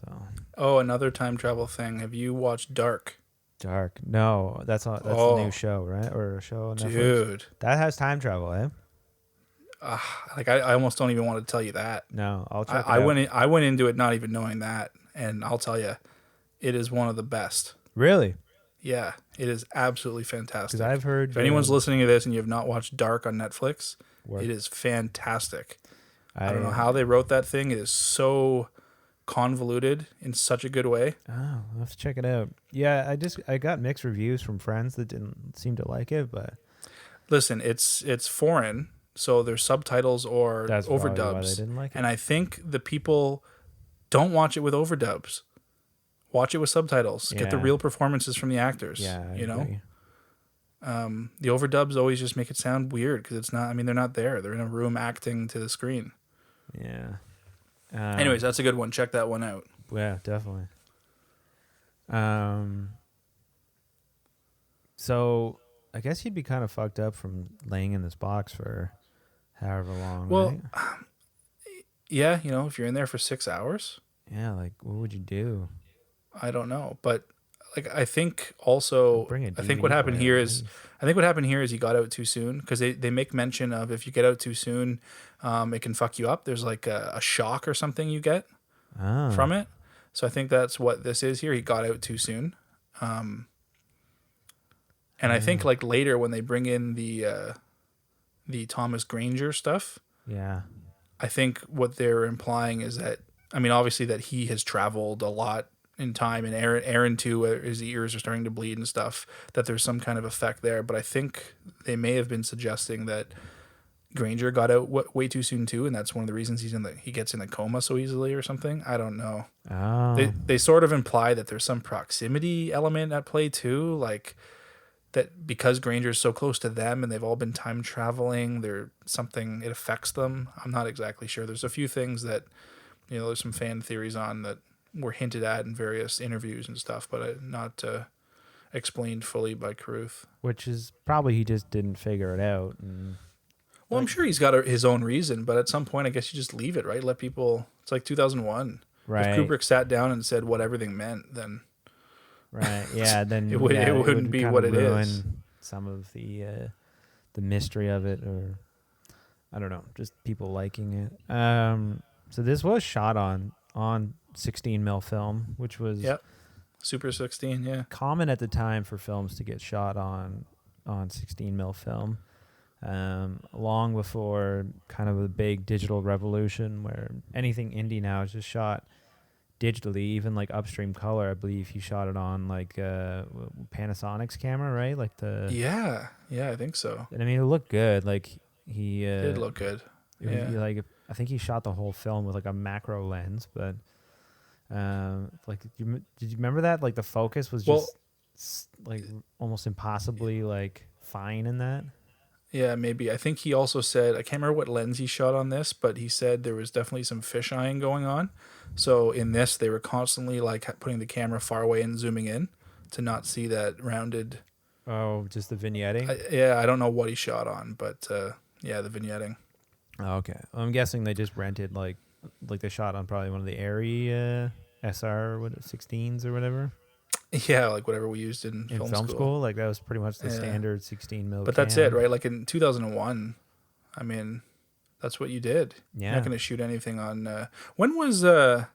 So Oh, another time travel thing. Have you watched Dark? Dark. No, that's a Oh. new show, right? Or a show on Netflix. Dude. That has time travel, eh? Like I almost don't even want to tell you that. No, I'll check. I went into it not even knowing that, and I'll tell you, it is one of the best. Really? Yeah, it is absolutely fantastic. Because I've heard. If anyone's listening to this and you have not watched Dark on Netflix, Work. it is fantastic. I don't know how they wrote that thing. It is so convoluted in such a good way. Oh, I'll have to check it out. Yeah, I got mixed reviews from friends that didn't seem to like it, but Listen, it's foreign, so there's subtitles or that's probably why they overdubs. didn't like it. And I think the people don't watch it with overdubs. Watch it with subtitles. Get the Yeah. real performances from the actors. Yeah, I you know, agree. the overdubs always just make it sound weird because it's not. I mean, they're not there. They're in a room acting to the screen. Yeah. Anyways, that's a good one. Check that one out. Yeah, definitely. So I guess you'd be kind of fucked up from laying in this box for however long. Well, right? Yeah, if you're in there for 6 hours, Yeah, like what would you do? I don't know, but like I think also Bring a I think what DVD happened player, here is please. I think what happened here is he got out too soon because they make mention of if you get out too soon, it can fuck you up. There's like a shock or something you get Oh. from it. So I think that's what this is here. He got out too soon. And I think like later when they bring in the Thomas Granger stuff, Yeah. I think what they're implying is that, I mean, obviously that he has traveled a lot in time, and Aaron too, his ears are starting to bleed and stuff, that there's some kind of effect there. But I think they may have been suggesting that Granger got out way too soon too, and that's one of the reasons he gets in a coma so easily or something. I don't know. Oh. They sort of imply that there's some proximity element at play too, like that because Granger's so close to them and they've all been time traveling, it affects them. I'm not exactly sure. There's a few things that, you know, there's some fan theories on that were hinted at in various interviews and stuff, but not explained fully by Carruth. Which is probably he just didn't figure it out. And Well, I'm sure he's got his own reason, but at some point, I guess you just leave it, right? Let people. It's like 2001. Right. If Kubrick sat down and said what everything meant, then right. Yeah. Then It wouldn't be kind what of it is. ruin some of the mystery of it, or I don't know, just people liking it. So this was shot on 16 mil film, which was yep, Super 16, yeah. common at the time for films to get shot on 16 mil film. Long before kind of a big digital revolution where anything indie now is just shot digitally. Even like Upstream Color, I believe he shot it on like Panasonic's camera, right? Like Yeah, I think so. and I mean it looked good. Like he It did look good. it was, Yeah. like I think he shot the whole film with like a macro lens, but like did you remember that? Like the focus was Well- just like almost impossibly like fine in that. Yeah, maybe. I think he also said, I can't remember what lens he shot on this, but he said there was definitely some fisheyeing going on. So in this, they were constantly like putting the camera far away and zooming in to not see that rounded. Oh, just the vignetting. I don't know what he shot on, but yeah, the vignetting. Oh, okay. I'm guessing they just rented like they shot on probably one of the Arri SR 16s or whatever Yeah, like whatever we used in in film, school. Like that was pretty much the Yeah. standard 16 mil. But that's cam. it, right? Like in 2001, I mean, that's what you did. Yeah. You're not going to shoot anything on. When was? No,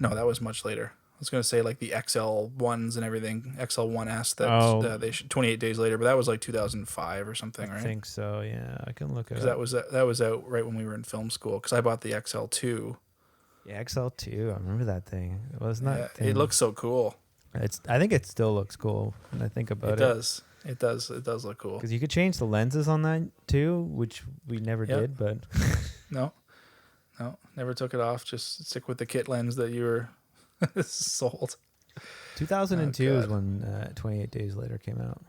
that was much later. I was going to say like the XL1s and everything, XL1S that they 28 days later, but that was like 2005 or something, I right? think so. Yeah, I can look it Because up. that was out right when we were in film school. Because I bought the XL2. Yeah, XL2. I remember that thing. It was not. Yeah, it looks so cool. I think it still looks cool when I think about It does. It does. It does look cool. Because you could change the lenses on that too, which we never Yep. did. But No, never took it off. Just stick with the kit lens that you were sold. 2002 is God. when 28 Days Later came out.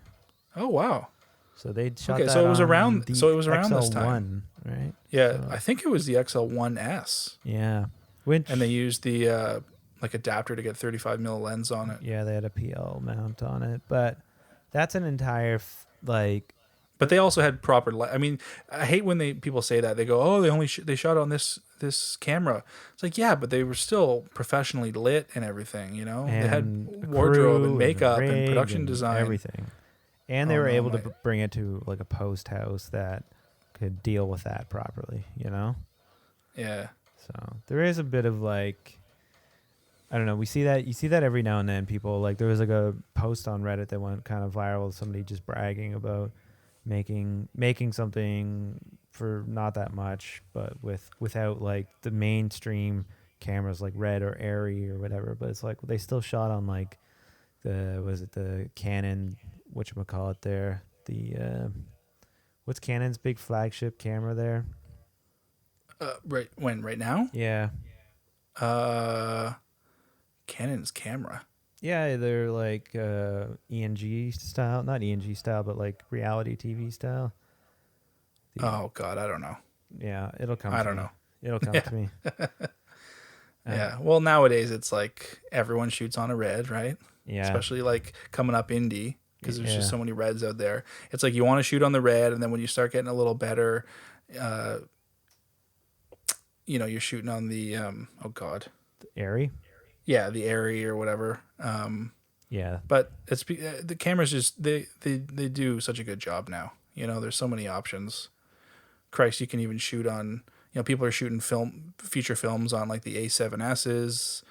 Oh wow. So they shot Okay, that so it was on around- the so it was around this time. XL1, right? Yeah, So- I think it was the XL1S, Yeah. Which and they used the like adapter to get 35 mil lens on it. yeah, they had a PL mount on it, but that's an entire like But they also had proper. I mean, I hate when people say that. They go, "Oh, they only they shot on this camera." It's like, yeah, but they were still professionally lit and everything. You know, they and had a wardrobe crew and makeup and rig production and design. everything, and they Oh, were no, able to my- bring it to like a post house that could deal with that properly. You know. Yeah, So there is a bit of like, I don't know. You see that every now and then. People like there was like a post on Reddit that went kind of viral. Somebody just bragging about making something for not that much, but without like the mainstream cameras like Red or Arri or whatever. But it's like they still shot on like the Canon, whatchamacallit there, what's Canon's big flagship camera there? right now, Yeah. Canon's camera. Yeah, they're like ENG style, not ENG style, but like reality TV style. Oh God, I don't know. Yeah, it'll come. I to don't me. know. It'll come to me. Yeah, well, nowadays it's like everyone shoots on a Red, right? Yeah, Especially like coming up indie because there's Yeah. just so many Reds out there. It's like you want to shoot on the Red, and then when you start getting a little better, you know, you're shooting on the oh God, Arri. Yeah, the Arri or whatever. Yeah. But the cameras just they do such a good job now. You know, there's so many options. Christ, you can even shoot on. You know, people are shooting feature films on like the A7Ss.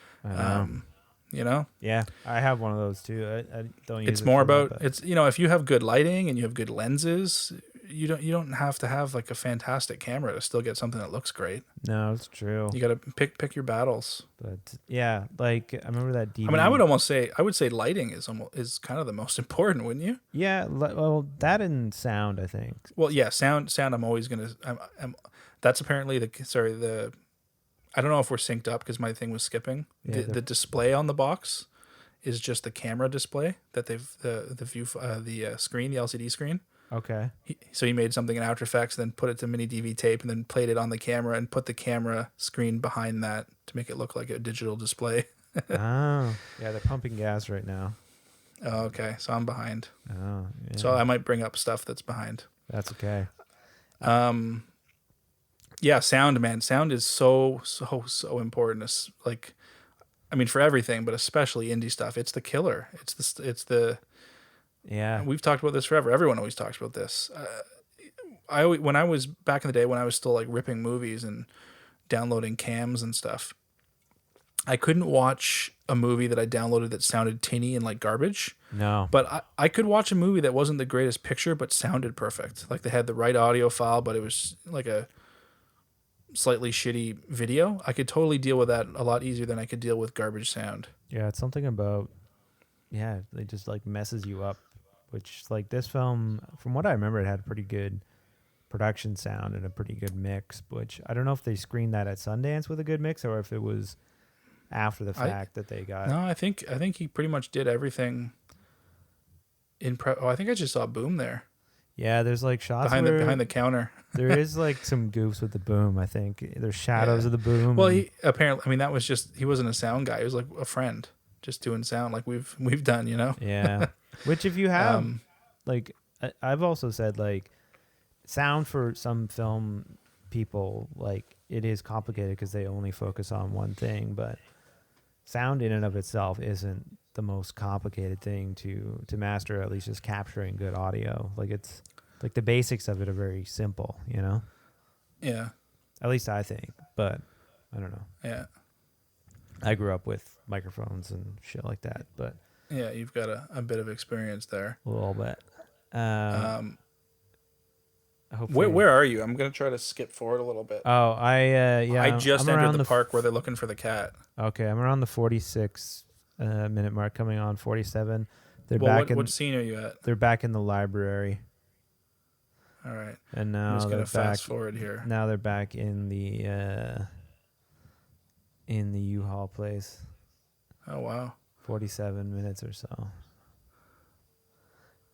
You know. Yeah, I have one of those too. I don't use It's it more for that, about but- it's you know, if you have good lighting and you have good lenses, you don't have to have like a fantastic camera to still get something that looks great. No, it's true. You got to pick your battles. But yeah, like I remember that DVD. I mean, I would say lighting is kind of the most important, wouldn't you? Yeah, well, that and sound, I think. Well, yeah, sound. I'm always gonna. That's apparently the. I don't know if we're synced up because my thing was skipping. Yeah, The display on the box is just the camera display that they've the screen, the LCD screen. Okay. So he made something in After Effects, then put it to mini DV tape, and then played it on the camera and put the camera screen behind that to make it look like a digital display. Oh, yeah, they're pumping gas right now. Oh, okay, so I'm behind. Oh, yeah. So I might bring up stuff that's behind. That's okay. Yeah, sound, man. Sound is so important. It's like, I mean, for everything, but especially indie stuff. It's the killer. It's the. Yeah. We've talked about this forever. Everyone always talks about this. When I was back in the day, when I was still like ripping movies and downloading cams and stuff, I couldn't watch a movie that I downloaded that sounded tinny and like garbage. No. But I could watch a movie that wasn't the greatest picture, but sounded perfect. Like they had the right audio file, but it was like a slightly shitty video. I could totally deal with that a lot easier than I could deal with garbage sound. Yeah, it's something about, yeah, they just like messes you up, which like this film, from what I remember, it had a pretty good production sound and a pretty good mix, which I don't know if they screened that at Sundance with a good mix or if it was after the fact that they got. No, I think he pretty much did everything in I think I just saw Boom there. Yeah, there's like shots behind where the counter. there is like some goofs with the boom, I think. There's shadows of the boom. Well, and- he apparently, I mean, that was just, he wasn't a sound guy. He was like a friend just doing sound like we've done, you know? Yeah. Which if you have, like, I've also said, like, sound for some film people, like, it is complicated because they only focus on one thing, but sound in and of itself isn't the most complicated thing to master, at least just capturing good audio. Like, it's, like, the basics of it are very simple, you know? Yeah. At least I think, but I don't know. Yeah. I grew up with microphones and shit like that, but Yeah. You've got a bit of experience there. a little bit. Where are you? I'm going to try to skip forward a little bit. Oh, I just I'm entered around the park where they're looking for the cat. Okay, I'm around the 46 minute mark, coming on 47. They're Well, back in. what scene are you at? They're back in the library, All right. and I'm now just they're going to back. fast forward here. Now they're back in the U-Haul place. Oh, wow. 47 minutes or so.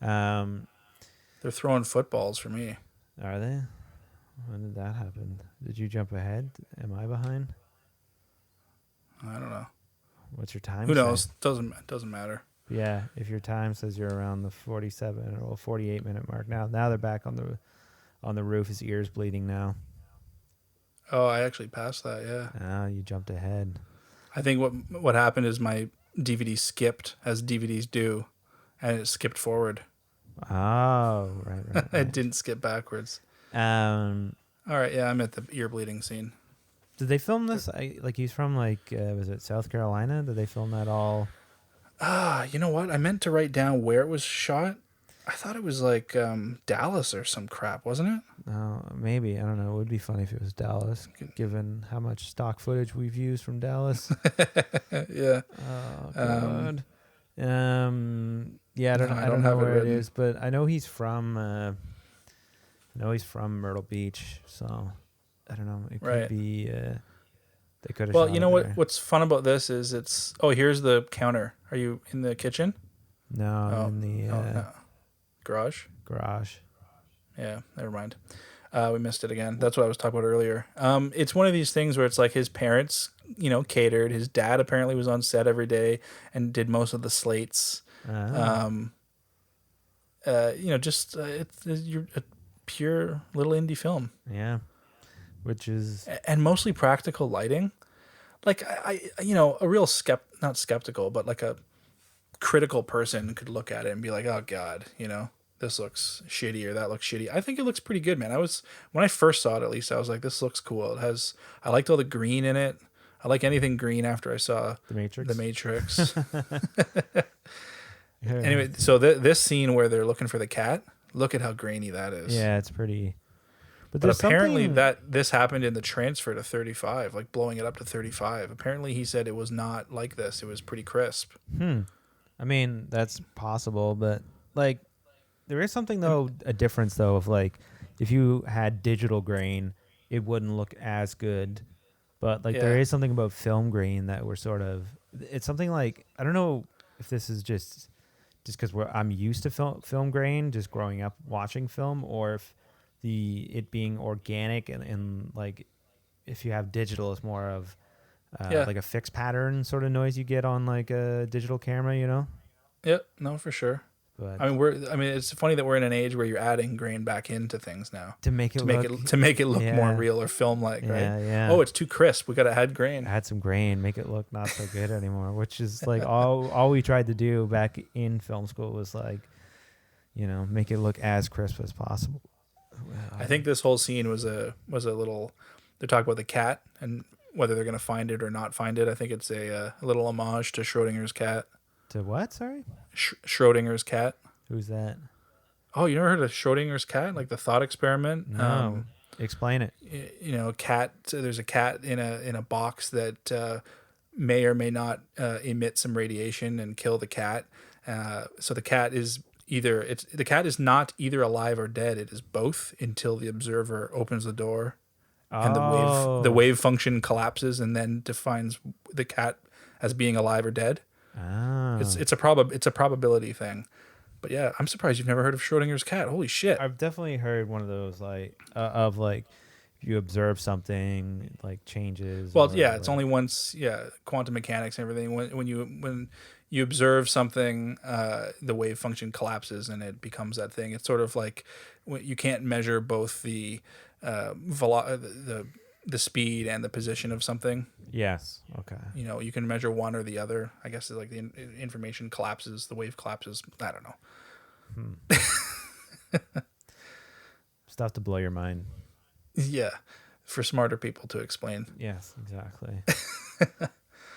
They're throwing footballs for me. Are they? When did that happen? Did you jump ahead? Am I behind? I don't know. What's your time? Who say? knows? Doesn't matter. Yeah, if your time says you're around the 47 or 48 minute mark now they're back on the roof. His ear's bleeding now. Oh, I actually passed that, yeah. Ah, you jumped ahead. I think what happened is my DVD skipped, as DVDs do, and it skipped forward. Oh, right. It didn't skip backwards. All right, yeah, I'm at the ear bleeding scene. did they film this? Like he's from was it South Carolina? Did they film that all? You know what? I meant to write down where it was shot. I thought it was like Dallas or some crap, wasn't it? Oh, maybe. I don't know. It would be funny if it was Dallas, given how much stock footage we've used from Dallas. Yeah. Oh God. Yeah, I don't have know it where it written. is, but I know he's from. I know he's from Myrtle Beach, so I don't know. It could Right. be. They could have. Well, shot you know it what? there. What's fun about this is it's. Oh, here's the counter. Are you in the kitchen? No, in the no. Garage. garage. Yeah, never mind. We missed it again. That's what I was talking about earlier. It's one of these things where it's like his parents, catered. His dad apparently was on set every day and did most of the slates. You're a pure little indie film. Yeah, which is And mostly practical lighting. like a real not skeptical, but like a critical person could look at it and be like, oh God, this looks shitty or that looks shitty. I think it looks pretty good, man. When I first saw it, at least I was like, this looks cool. I liked all the green in it. I like anything green after I saw The Matrix. The Matrix. Anyway, so this scene where they're looking for the cat, look at how grainy that is. Yeah, it's pretty. But there's apparently something- this happened in the transfer to 35, like blowing it up to 35. Apparently he said it was not like this. It was pretty crisp. I mean, that's possible, but like, there is something though, a difference though of like, if you had digital grain, it wouldn't look as good. But like, there Yeah. is something about film grain that we're sort of. It's something like, I don't know if this is just because I'm used to film grain, just growing up watching film, or if it being organic and like, if you have digital, it's more of like a fixed pattern sort of noise you get on like a digital camera, Yep, no, for sure. But I mean, it's funny that we're in an age where you're adding grain back into things now to make it look Yeah. more real or film-like, right? Yeah. Oh, it's too crisp. We got to add grain. add some grain, make it look not so good anymore, which is like all we tried to do back in film school was like, make it look as crisp as possible. I think this whole scene was a little. They talk about the cat and whether they're gonna find it or not find it. I think it's a little homage to Schrodinger's cat. To what? Sorry, Schrodinger's cat. who's that? Oh, you never heard of Schrodinger's cat? Like the thought experiment? No, explain it. Cat. So there's a cat in a box that may or may not emit some radiation and kill the cat. So the cat is the cat is not either alive or dead. It is both until the observer opens the door, and the wave function collapses and then defines the cat as being alive or dead. Oh. It's a probability thing. But yeah, I'm surprised you've never heard of Schrodinger's cat. Holy shit. I've definitely heard one of those like of like, if you observe something like changes. Well, or, yeah, it's like- only once, quantum mechanics and everything. When you observe something, the wave function collapses and it becomes that thing. It's sort of like you can't measure both the the speed and the position of something. Yes. Okay. You can measure one or the other. I guess it's like the information collapses, the wave collapses. I don't know. Stuff to blow your mind. Yeah, for smarter people to explain. Yes, exactly.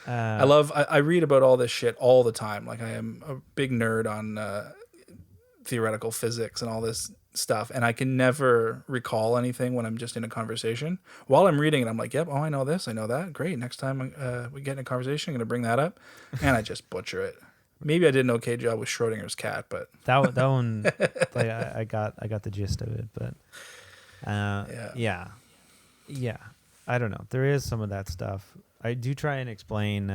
I read about all this shit all the time. Like I am a big nerd on theoretical physics and all this stuff, and I can never recall anything when I'm just in a conversation. While I'm reading it, I'm like, yep, I know this, I know that. Great. Next time we get in a conversation, I'm going to bring that up, and I just butcher it. Maybe I did an okay job with Schrodinger's cat, but that one, like I got the gist of it, but yeah. I don't know. There is some of that stuff. I do try and explain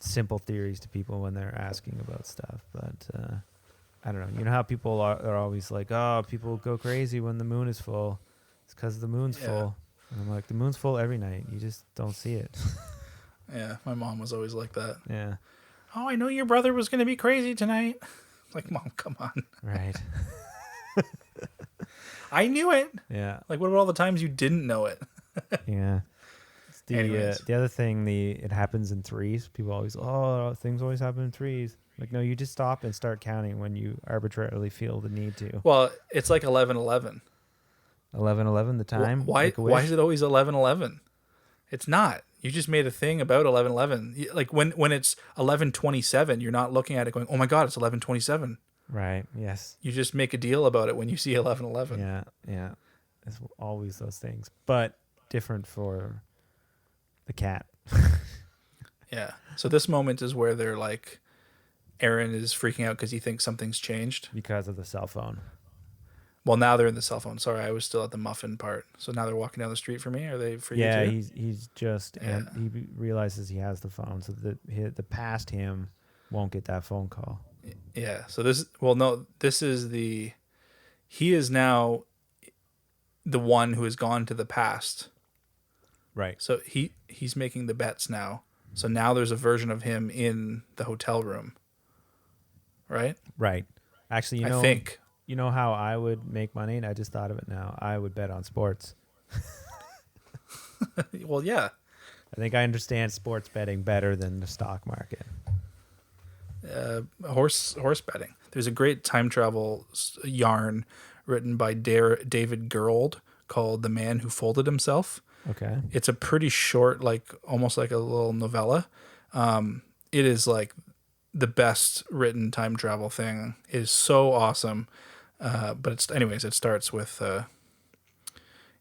simple theories to people when they're asking about stuff, but I don't know. You know how people are always like, oh, people go crazy when the moon is full. It's because the moon's full. And I'm like, the moon's full every night. You just don't see it. yeah, my mom was always like that. Yeah. Oh, I knew your brother was going to be crazy tonight. Like, Mom, come on. Right. I knew it. Yeah. Like, what about all the times you didn't know it? Yeah. Anyways. The other thing, it happens in threes. People always, things always happen in threes. Like, no, you just stop and start counting when you arbitrarily feel the need to. Well, it's like 11:11. 11:11, the time. Why Make a why wish? is it always 11:11? It's not. You just made a thing about 11:11. Like when it's 11:27, you're not looking at it going, "Oh my god, it's 11:27." Right. Yes. You just make a deal about it when you see 11:11. Yeah. Yeah. It's always those things, but different for the cat. Yeah. So this moment is where they're like, Aaron is freaking out because he thinks something's changed. Because of the cell phone. Well, now they're in the cell phone. Sorry, I was still at the muffin part. So now they're walking down the street for me. Are they for you Yeah, too? he's just and he realizes he has the phone, so the past him won't get that phone call. Yeah. So he is now the one who has gone to the past. Right. So he's making the bets now. So now there's a version of him in the hotel room. Right? Right. Actually, I think. You know how I would make money, and I just thought of it now. I would bet on sports. Well, yeah. I think I understand sports betting better than the stock market. Horse betting. There's a great time travel yarn written by David Gerald called "The Man Who Folded Himself." Okay. It's a pretty short, like almost like a little novella. It is like the best written time travel thing. It is so awesome. But it starts with.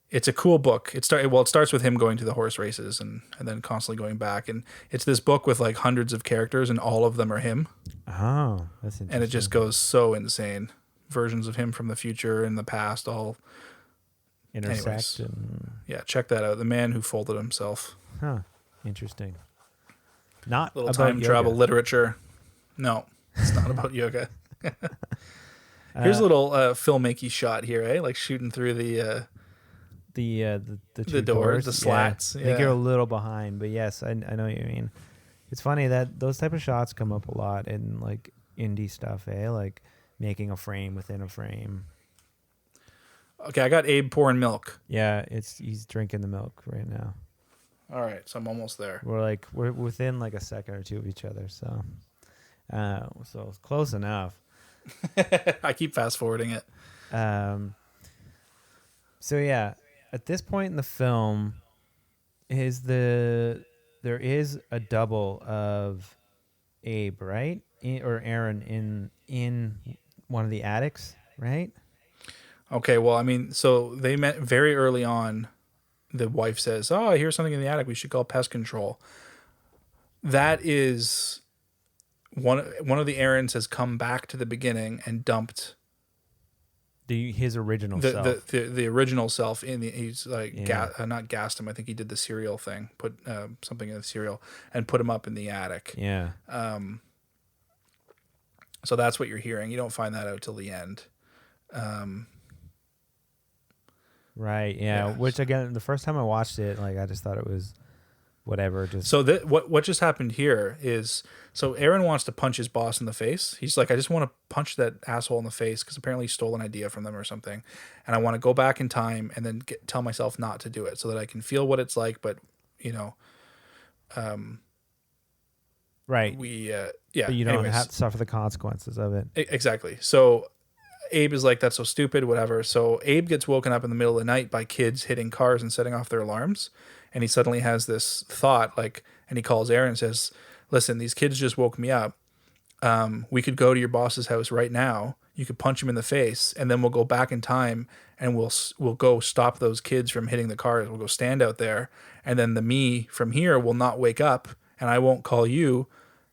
It's a cool book. It starts with him going to the horse races and then constantly going back. And it's this book with like hundreds of characters and all of them are him. Oh, that's interesting. And it just goes so insane. Versions of him from the future and the past all intersect. Yeah, check that out. The Man Who Folded Himself. Huh. Interesting. Not Little about time yoga. travel literature. No, it's not about yoga. Here's a little filmmaking shot here, eh? Like shooting through the two doors, the slats. Yeah. I think you're a little behind, but yes, I know what you mean. It's funny that those type of shots come up a lot in like indie stuff, eh? Like making a frame within a frame. Okay, I got Abe pouring milk. Yeah, he's drinking the milk right now. All right, so I'm almost there. We're within like a second or two of each other, so it's close enough. I keep fast forwarding it. So yeah, at this point in the film, there is a double of Abe, right? Or Aaron in one of the attics, right? Okay, well, I mean, so they met very early on. The wife says, "Oh, I hear something in the attic. We should call pest control." That is one of the Aarons has come back to the beginning and dumped His original self. the original self in the. He's like Yeah. not gassed him. I think he did the cereal thing. Put something in the cereal and put him up in the attic. Yeah. So that's what you're hearing. You don't find that out till the end. Right. Yeah. Yeah. Which again, the first time I watched it, like I just thought it was whatever. Just So what just happened here is, so Aaron wants to punch his boss in the face. He's like, I just want to punch that asshole in the face because apparently he stole an idea from them or something, and I want to go back in time and then tell myself not to do it so that I can feel what it's like. But right. yeah. But you don't anyways. have to suffer the consequences of it. Exactly. So Abe is like, that's so stupid, whatever. So Abe gets woken up in the middle of the night by kids hitting cars and setting off their alarms. And he suddenly has this thought, like, and he calls Aaron and says, listen, these kids just woke me up. We could go to your boss's house right now. You could punch him in the face, and then we'll go back in time and we'll go stop those kids from hitting the cars. We'll go stand out there. And then the me from here will not wake up, and I won't call you,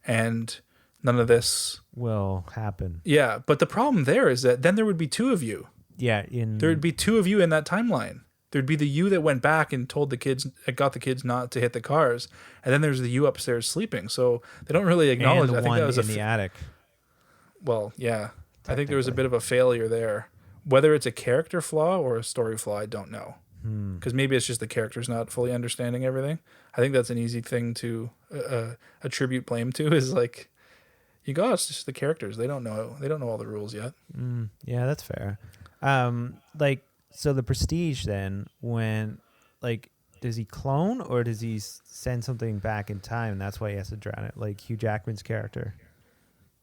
and none of this Will happen. Yeah, but the problem there is that then there would be two of you. Yeah. There would be two of you in that timeline. There'd be the you that went back and told the kids, got the kids not to hit the cars, and then there's the you upstairs sleeping. So they don't really acknowledge. And the I think one that was in the attic. well, yeah. I think there was a bit of a failure there. Whether it's a character flaw or a story flaw, I don't know. Because maybe it's just the characters not fully understanding everything. I think that's an easy thing to attribute blame to. Is like, you go, it's just the characters. They don't know all the rules yet. Yeah, that's fair. So the Prestige then, when, like, does he clone or does he send something back in time? And that's why he has to drown it, like Hugh Jackman's character.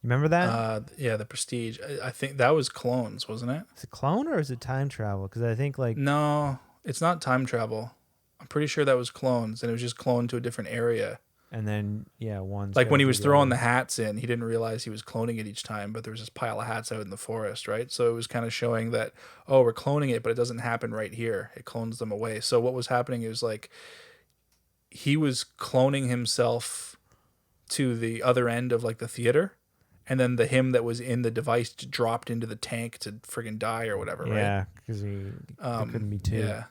Remember that? Yeah, the Prestige. I think that was clones, wasn't it? Is it clone or is it time travel? Because I think like No, it's not time travel. I'm pretty sure that was clones, and it was just cloned to a different area. and then one Like when he was throwing the hats in, he didn't realize he was cloning it each time, but there was this pile of hats out in the forest, right? So it was kind of showing that, oh, we're cloning it, but it doesn't happen right here. It clones them away. So what was happening is like he was cloning himself to the other end of like the theater, and then the him that was in the device dropped into the tank to friggin' die or whatever, right? Yeah, because there couldn't be two. Yeah.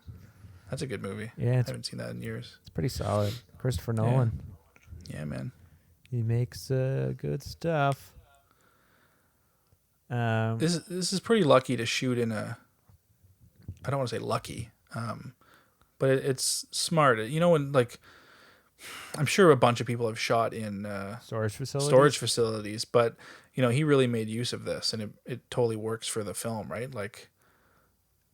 That's a good movie. Yeah, I it's haven't seen that in years. pretty solid. Christopher Nolan. Yeah, man. He makes good stuff. This is pretty lucky to shoot in a. I don't want to say lucky, but it's smart. You know, when like, I'm sure a bunch of people have shot in Storage facilities. storage facilities, but you know, he really made use of this, and it totally works for the film, right? Like,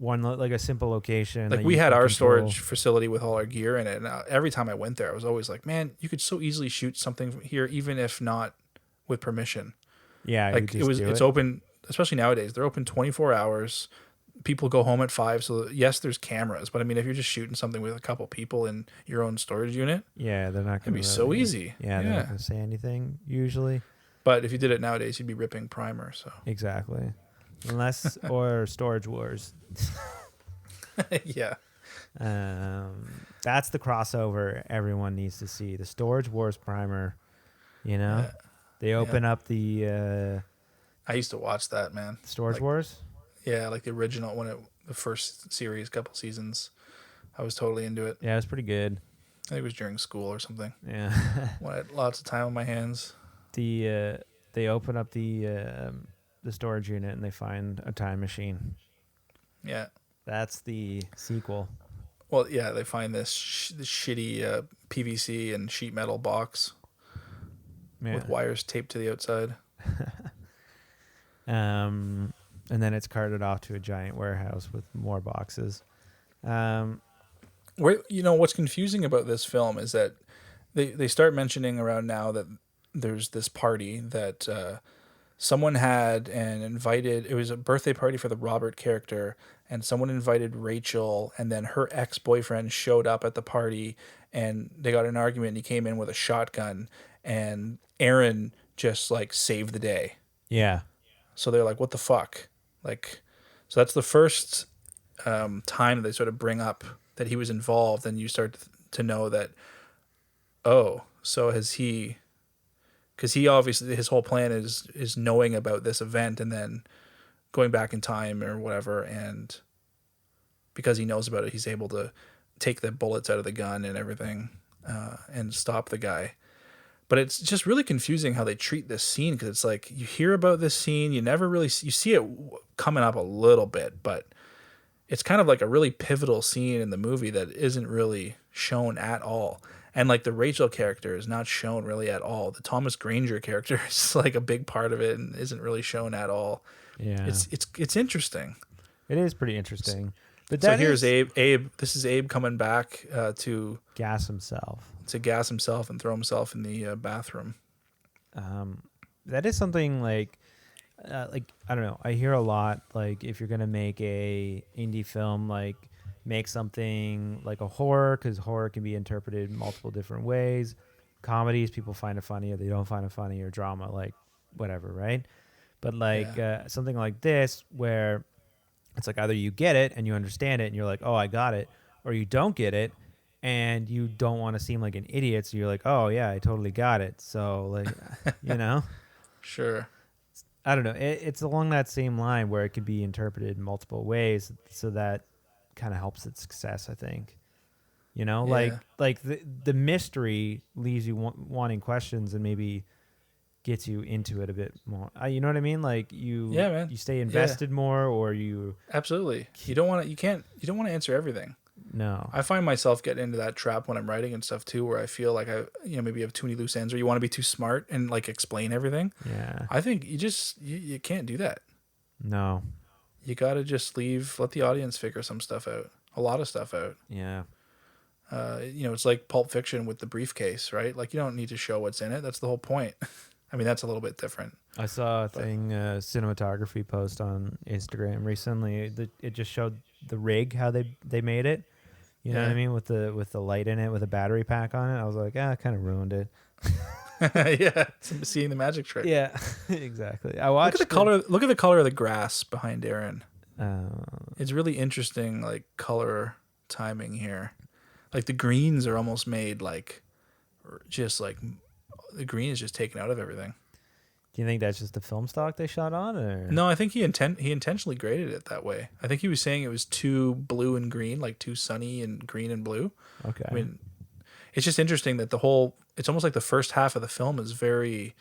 like a simple location. Like that we you had can our control. storage facility with all our gear in it, and every time I went there, I was always like, man, you could so easily shoot something from here, even if not with permission. Yeah, you Like just do it's it. open, especially nowadays. They're open 24 hours. People go home at 5, so yes, there's cameras, but I mean, if you're just shooting something with a couple people in your own storage unit, Yeah, they're not it'd going be so easy. Yeah, they're not going to say anything usually. But if you did it nowadays, you'd be ripping primer. So Exactly. Unless or Storage Wars. yeah, That's the crossover everyone needs to see. The Storage Wars primer. You know, Yeah. they open up the I used to watch that, man. Storage Like, Wars. Yeah, like the original the first series, couple seasons. I was totally into it. Yeah, it's pretty good. I think it was during school or something. Yeah. When I had lots of time on my hands. They open up the storage unit and they find a time machine. Yeah. That's the sequel. Well, yeah, they find this shitty PVC and sheet metal box Yeah. with wires taped to the outside. And then it's carted off to a giant warehouse with more boxes. Where what's confusing about this film is that they start mentioning around now that there's this party that someone had and invited. It was a birthday party for the Robert character, and someone invited Rachel, and then her ex-boyfriend showed up at the party, and they got in an argument, and he came in with a shotgun, and Aaron just like saved the day. Yeah. So they're like, what the fuck? Like, so that's the first time they sort of bring up that he was involved, and you start to know that, oh, so has he, because he obviously, his whole plan is knowing about this event and then going back in time or whatever, and because he knows about it, he's able to take the bullets out of the gun and everything and stop the guy. But it's just really confusing how they treat this scene, because it's like you hear about this scene, you never really you see it coming up a little bit, but it's kind of like a really pivotal scene in the movie that isn't really shown at all. And like the Rachel character is not shown really at all. The Thomas Granger character is like a big part of it and isn't really shown at all. Yeah. It's interesting. It is pretty interesting. But So that here's is Abe. This is Abe coming back to gas himself. gas himself and throw himself in the bathroom. That is something like I don't know. I hear a lot like if you're gonna make a indie film, like make something like a horror, because horror can be interpreted in multiple different ways. Comedies, people find it funny or they don't find it funny, or drama, like whatever, right? But like something like this, where it's like either you get it and you understand it and you're like, oh, I got it, or you don't get it and you don't want to seem like an idiot, so you're like, oh yeah, I totally got it. So like, you know. Sure. I don't know. It's along that same line where it could be interpreted in multiple ways, so that kind of helps its success, I think. You know, Yeah. like the mystery leaves you wanting questions and maybe gets you into it a bit more. You know what I mean? Like you stay invested more, or you Absolutely. You don't want to answer everything. no. I find myself getting into that trap when I'm writing and stuff too, where I feel like maybe have too many loose ends, or you want to be too smart and like explain everything. Yeah. I think you can't do that. No. You got to just let the audience figure some stuff out, a lot of stuff out. Yeah. It's like Pulp Fiction with the briefcase, right? Like you don't need to show what's in it. That's the whole point. I mean, that's a little bit different. I saw a thing, cinematography post on Instagram recently. It just showed the rig, how they made it. You know what I mean, with the light in it, with a battery pack on it. I was like, it kind of ruined it. Yeah, seeing the magic trick. Yeah, exactly. I watched. Look at the color. Look at the color of the grass behind Aaron. Uh, It's really interesting, like color timing here. Like the greens are almost made like, just like the green is just taken out of everything. do you think that's just the film stock they shot on, or No, I think he intentionally graded it that way. I think he was saying it was too blue and green, like too sunny and green and blue. Okay. I mean, it's just interesting that it's almost like the first half of the film is very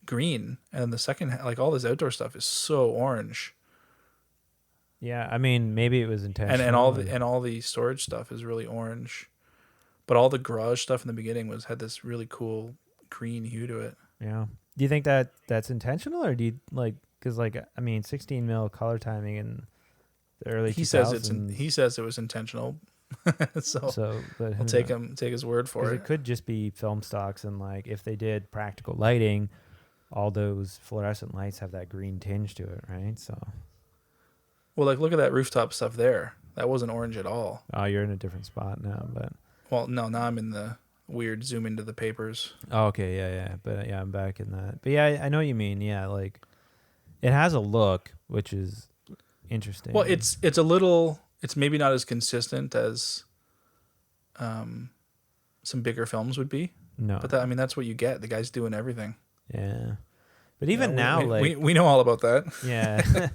green, and then the second, like all this outdoor stuff is so orange, yeah, I mean, maybe it was intentional. and all the storage stuff is really orange, but all the garage stuff in the beginning had this really cool green hue to it. Yeah. Do you think that that's intentional, or do you like? Because like, I mean, 16 mil color timing and the early he 2000s. says it was intentional. so So, but I'll who take knows? his word for 'Cause it. it could just be film stocks, and like if they did practical lighting, all those fluorescent lights have that green tinge to it, right? So, Well, like look at that rooftop stuff there. That wasn't orange at all. oh, you're in a different spot now, but Well, no, now I'm in the weird zoom into the papers. oh, okay, yeah, but yeah, I'm back in that. But yeah, I know what you mean. Yeah, like it has a look, which is interesting. Well, it's a little. It's maybe not as consistent as some bigger films would be. no, But I mean, that's what you get. The guy's doing everything. yeah, but even Yeah, now, we know all about that. yeah,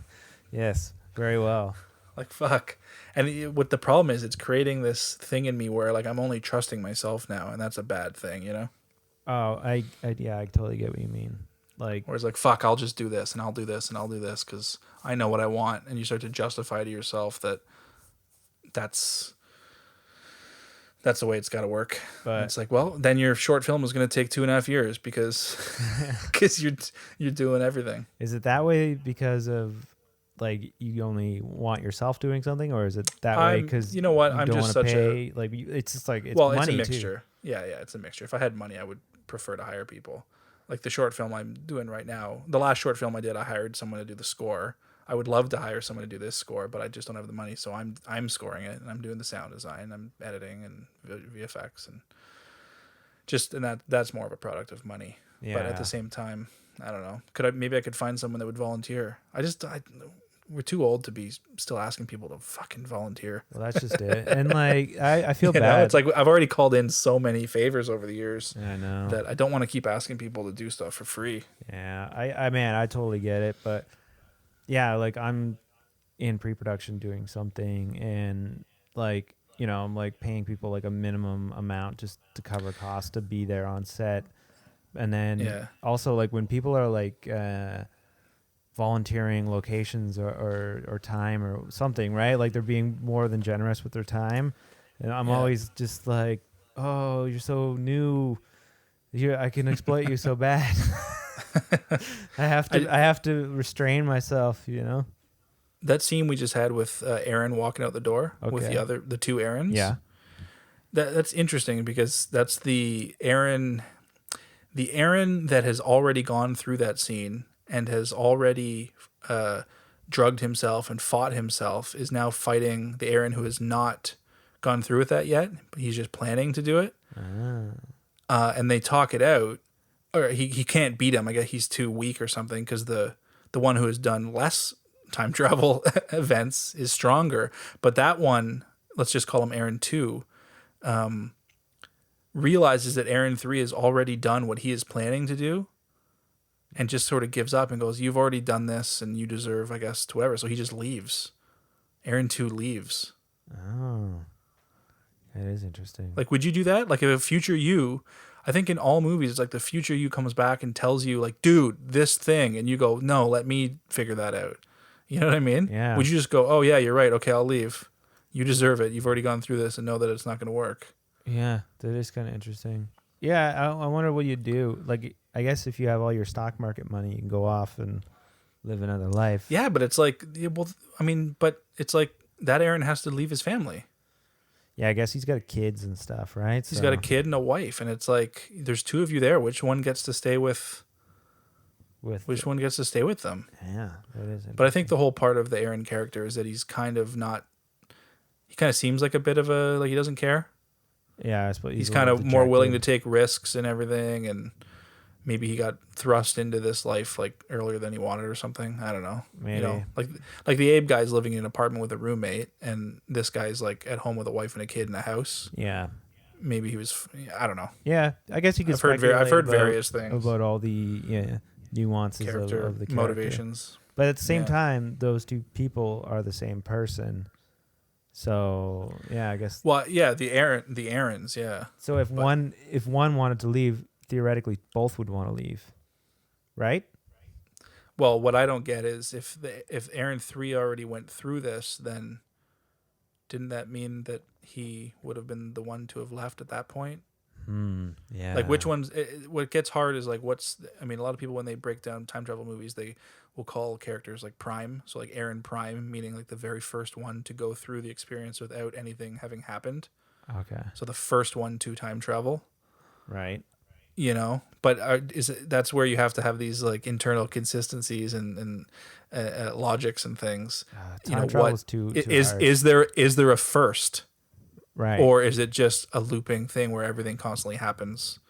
yes, very well. Like fuck. And what the problem is, it's creating this thing in me where like I'm only trusting myself now, and that's a bad thing, you know. Oh, yeah, I totally get what you mean. Like, Whereas like fuck, I'll just do this and I'll do this and I'll do this because I know what I want, and you start to justify to yourself that that's the way it's got to work. But- And it's like, well, then your short film is going to take 2.5 years because you're doing everything. is it that way because of like you only want yourself doing something, or is it that way I'm- because you know what, you I'm don't just wanna such pay? Like it's just like it's Well, money it's a too. mixture. Yeah, it's a mixture. If I had money, I would prefer to hire people. Like the short film I'm doing right now, the last short film I did, I hired someone to do the score. I would love to hire someone to do this score, but I just don't have the money, so I'm scoring it and I'm doing the sound design, I'm editing and VFX and that's more of a product of money. But at Yeah. the same time, I don't know. Maybe I could find someone that would volunteer. We're too old to be still asking people to fucking volunteer. Well, that's just it. And like I feel You know, bad. it's like I've already called in so many favors over the years I know. that I don't want to keep asking people to do stuff for free. Yeah, I totally get it, but yeah, like I'm in pre-production doing something, and like I'm like paying people like a minimum amount just to cover costs to be there on set, and then Yeah. also like when people are like volunteering locations or time or something, right? Like they're being more than generous with their time, and I'm Yeah. always just like, oh, you're so new. I can exploit you so bad. I have to restrain myself, That scene we just had with Aaron walking out the door with Okay. the two Aarons. Yeah. That's interesting because that's the Aaron that has already gone through that scene and has already drugged himself and fought himself is now fighting the Aaron who has not gone through with that yet, but he's just planning to do it. And they talk it out, or he can't beat him. I guess he's too weak or something because the one who has done less time travel events is stronger. But that one, let's just call him Aaron 2, realizes that Aaron 3 has already done what he is planning to do and just sort of gives up and goes, you've already done this and you deserve, I guess, to whatever. So he just leaves. Aaron 2 leaves. Oh, that is interesting. Like, would you do that? Like, if a future you, I think in all movies, it's like the future you comes back and tells you, like, dude, this thing. And you go, no, let me figure that out. You know what I mean? Yeah. Would you just go, oh, yeah, you're right. Okay, I'll leave. You deserve it. You've already gone through this and know that it's not going to work. Yeah, that is kind of interesting. Yeah, I wonder what you'd do. Like, I guess if you have all your stock market money, you can go off and live another life. Yeah, but it's like, yeah, well, I mean, but it's like that Aaron has to leave his family. Yeah, I guess he's got kids and stuff, right? He's got a kid and a wife, and it's like there's two of you there. Which one gets to stay with? Which one gets to stay with them? Yeah, that is. But I think the whole part of the Aaron character is that he's kind of not. He kind of seems like a bit of a like he doesn't care. Yeah, I suppose He's a kind little of more willing to dejected. take risks and everything, and maybe he got thrust into this life like earlier than he wanted or something. I don't know. You know, Maybe. like the Abe guy's living in an apartment with a roommate, and this guy's like at home with a wife and a kid in a house. Yeah. Maybe he was. I don't know. Yeah, I guess you could. I've heard speculate about- various things. about all the nuances Character of the character. motivations. But at the same Yeah. time, those two people are the same person. So yeah, I guess. Well, yeah, the Aarons, yeah. So if one wanted to leave, theoretically, both would want to leave, right? Well, what I don't get is if Aaron 3 already went through this, then didn't that mean that he would have been the one to have left at that point? Yeah. Like which ones? What gets hard is like I mean, a lot of people when they break down time travel movies, they will call characters like Prime. So like Aaron Prime, meaning like the very first one to go through the experience without anything having happened. Okay. So the first one to time travel. Right. You know, but that's where you have to have these like internal consistencies and logics and things. You know, time travel's too hard. is there a first? Right. Or is it just a looping thing where everything constantly happens?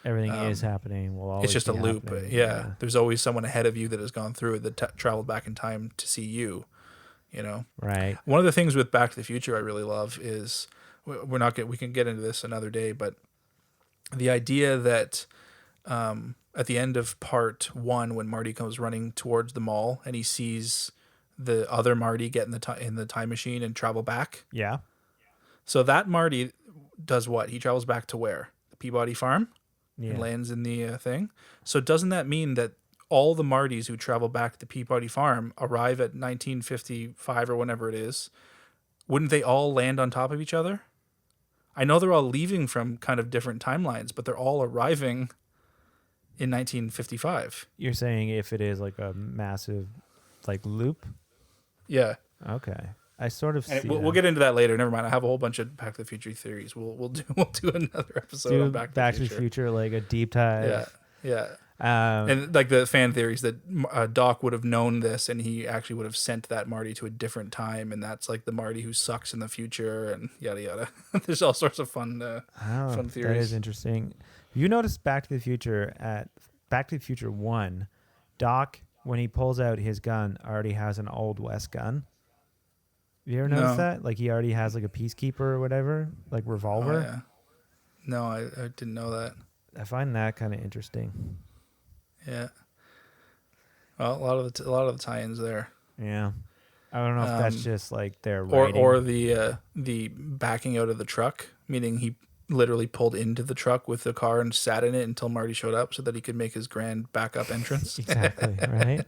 Everything is happening. Will always It's just a be loop. happening. Yeah. There's always someone ahead of you that has gone through it that traveled back in time to see you, you know? Right. One of the things with Back to the Future I really love is we can get into this another day, but the idea that at the end of part 1, when Marty comes running towards the mall and he sees the other Marty get in the time machine and travel back. Yeah. So that Marty does what? He travels back to where? The Peabody Farm? Yeah. And lands in the thing. So doesn't that mean that all the Martys who travel back to the Peabody Farm arrive at 1955 or whenever it is? Wouldn't they all land on top of each other? I know they're all leaving from kind of different timelines, but they're all arriving in 1955. You're saying if it is like a massive like loop? Yeah. Okay. I sort of see And we'll get into that later. Never mind. I have a whole bunch of Back to the Future theories. We'll do another episode on Back to the Future. Like a deep dive. Yeah. And like the fan theories that Doc would have known this and he actually would have sent that Marty to a different time, and that's like the Marty who sucks in the future and yada yada. There's all sorts of fun theories. That is interesting. You notice Back to the Future 1, Doc, when he pulls out his gun, already has an Old West gun. You ever notice that? Like he already has like a Peacekeeper or whatever, like revolver. Oh, yeah. No, I didn't know that. I find that kind of interesting. Yeah. Well, a lot of the tie-ins there. Yeah. I don't know if that's just like their or the backing out of the truck, meaning he literally pulled into the truck with the car and sat in it until Marty showed up so that he could make his grand backup entrance. Exactly, right?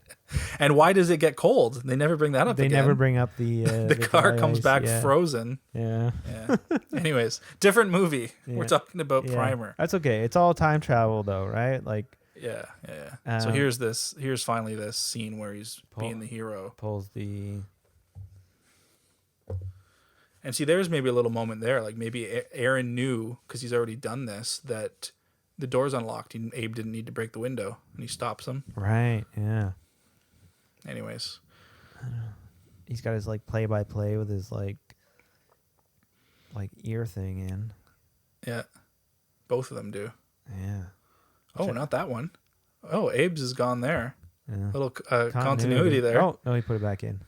And why does it get cold? They never bring that up again. They never bring up the car dry comes ice, back yeah. frozen. Yeah. Anyways, different movie. Yeah. We're talking about Yeah. Primer. That's okay. It's all time travel though, right? Like Yeah. So here's finally this scene where he's being the hero. pulls the And see, there's maybe a little moment there. Like maybe Aaron knew, because he's already done this, that the door's unlocked. Abe didn't need to break the window, and he stops him. right. Yeah. Anyways. He's got his like play-by-play with his like ear thing in. Yeah. Both of them do. Yeah. Oh, not that one. Oh, Abe's is gone there. Yeah. Little continuity there. Oh no, he put it back in.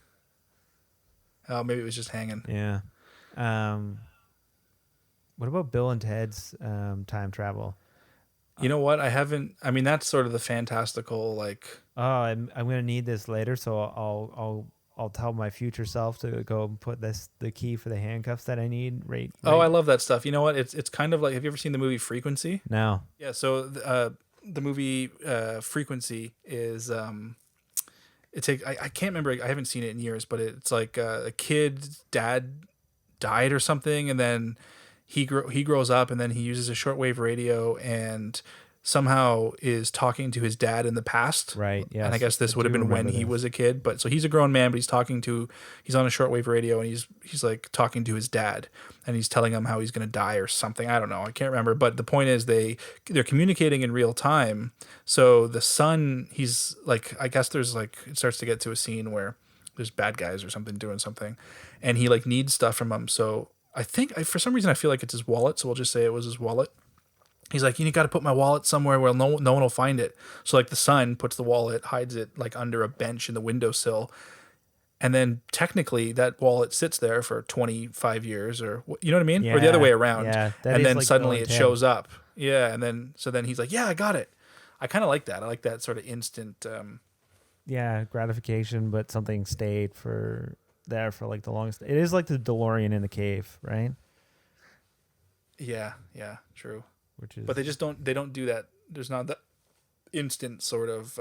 Oh, maybe it was just hanging. Yeah. What about Bill and Ted's time travel? You know what? I mean, that's sort of the fantastical, like. Oh, I'm gonna need this later, so I'll tell my future self to go and put the key for the handcuffs that I need. Right. Oh, I love that stuff. You know what? It's kind of like. Have you ever seen the movie Frequency? No. Yeah. So the movie Frequency is I can't remember. I haven't seen it in years, but it's like a kid's dad died or something, and then he grows up, and then he uses a shortwave radio and somehow is talking to his dad in the past. Right. Yeah. And I guess this would have been when he was a kid. But so he's a grown man, but he's on a shortwave radio, and he's like talking to his dad, and he's telling him how he's going to die or something. I don't know. I can't remember. But the point is they're communicating in real time. So the son, he's like, I guess there's like, it starts to get to a scene where there's bad guys or something doing something, and he like needs stuff from him. So I think for some reason I feel like it's his wallet. So we'll just say it was his wallet. He's like, you got to put my wallet somewhere where no one will find it. So like the son puts the wallet, hides it like under a bench in the windowsill. And then technically that wallet sits there for 25 years or you know what I mean? Yeah, or the other way around. yeah, that And is then like suddenly Bill it and Ted. shows up. Yeah. And then he's like, yeah, I got it. I kind of like that. I like that sort of instant. Yeah, gratification, but something stayed there for like the longest. It is like the DeLorean in the cave, right? Yeah. True. Which is, But they don't do that. There's not that instant sort of,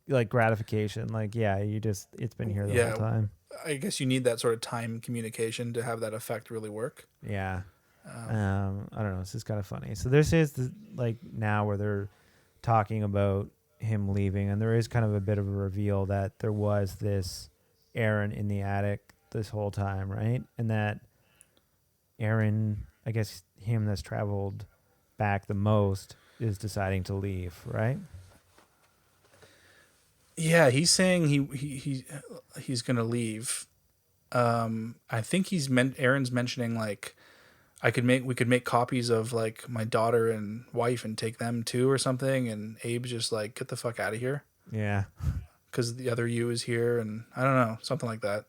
like gratification. Like, yeah, it's been here the whole time. I guess you need that sort of time communication to have that effect really work. Yeah. I don't know. It's just kind of funny. So this is like now where they're talking about him leaving, and there is kind of a bit of a reveal that there was this Aaron in the attic this whole time, right? And that Aaron, I guess him that's traveled back the most, is deciding to leave, right? Yeah, he's saying he's gonna leave. I think Aaron's mentioning like we could make copies of like my daughter and wife and take them too or something, and Abe's just like, get the fuck out of here Yeah. because the other you is here, and I don't know, something like that.